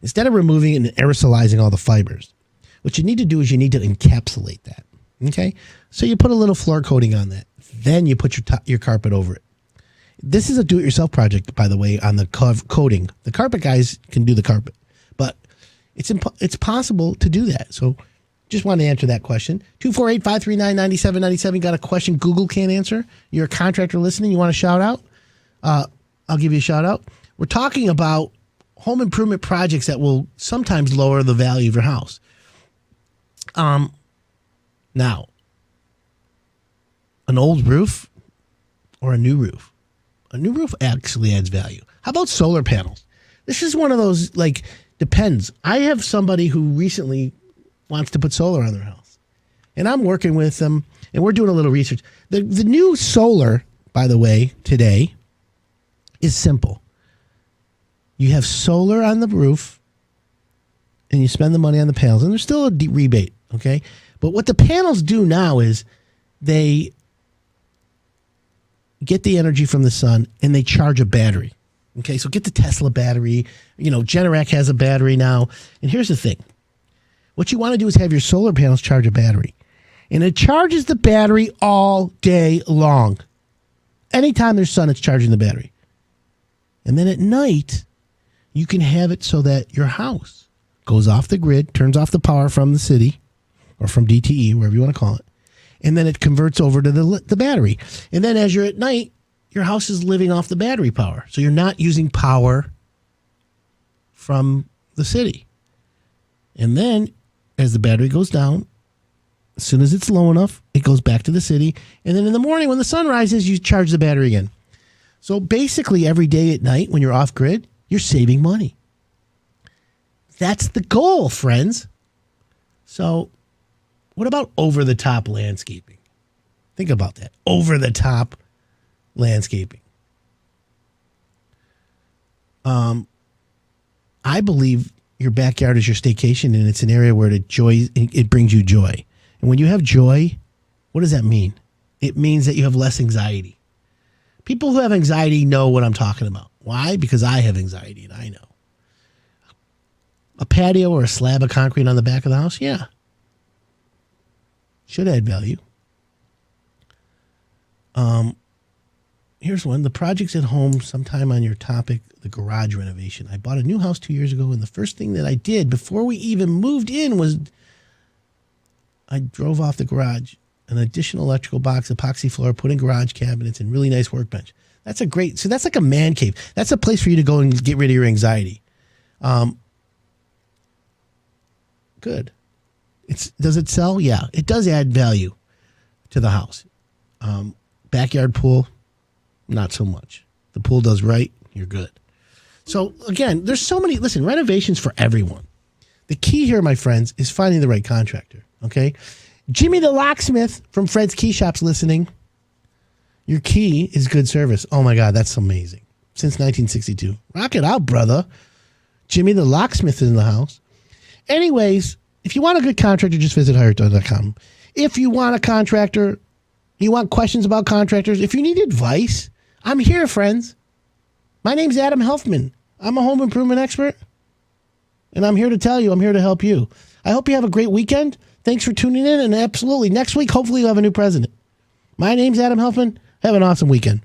instead of removing and aerosolizing all the fibers, what you need to do is you need to encapsulate that. Okay? So you put a little floor coating on that. Then you put your carpet over it. This is a do-it-yourself project, by the way, on the coating. The carpet guys can do the carpet, but it's possible to do that. So just wanted to answer that question. 248-539-9797. Got a question Google can't answer? You're a contractor listening. You want a shout out? I'll give you a shout out. We're talking about home improvement projects that will sometimes lower the value of your house. Now, an old roof or a new roof? A new roof actually adds value. How about solar panels? This is one of those, like, depends. I have somebody who recently wants to put solar on their house. And I'm working with them, and we're doing a little research. The new solar, by the way, today is simple. You have solar on the roof, and you spend the money on the panels, and there's still a rebate, okay? But what the panels do now is they get the energy from the sun, and they charge a battery. Okay, so get the Tesla battery. You know, Generac has a battery now. And here's the thing. What you want to do is have your solar panels charge a battery. And it charges the battery all day long. Anytime there's sun, it's charging the battery. And then at night, you can have it so that your house goes off the grid, turns off the power from the city, or from DTE, wherever you want to call it. And then it converts over to the battery. And then as you're at night, your house is living off the battery power. So you're not using power from the city. And then as the battery goes down, as soon as it's low enough, it goes back to the city. And then in the morning when the sun rises, you charge the battery again. So basically every day at night when you're off grid, you're saving money. That's the goal, friends. So what about over-the-top landscaping? Think about that. Over-the-top landscaping. I believe your backyard is your staycation, and it's an area where it brings you joy. And when you have joy, what does that mean? It means that you have less anxiety. People who have anxiety know what I'm talking about. Why? Because I have anxiety, and I know. A patio or a slab of concrete on the back of the house? Yeah. Should add value. Here's one. The project's at home sometime on your topic, the garage renovation. I bought a new house 2 years ago, and the first thing that I did before we even moved in was I drove off the garage, an additional electrical box, epoxy floor, put in garage cabinets, and really nice workbench. That's that's like a man cave. That's a place for you to go and get rid of your anxiety. Good. Does it sell? Yeah, it does add value to the house. Backyard pool, not so much. The pool does right, you're good. So again, there's so many, listen, renovations for everyone. The key here, my friends, is finding the right contractor, okay? Jimmy the Locksmith from Fred's Key Shop's listening. Your key is good service. Oh my God, that's amazing. Since 1962. Rock it out, brother. Jimmy the Locksmith is in the house. Anyways, if you want a good contractor, just visit hiredone.com. If you want a contractor, you want questions about contractors, if you need advice, I'm here, friends. My name's Adam Helfman. I'm a home improvement expert, and I'm here to tell you, I'm here to help you. I hope you have a great weekend. Thanks for tuning in, and absolutely, next week, hopefully you'll have a new president. My name's Adam Helfman. Have an awesome weekend.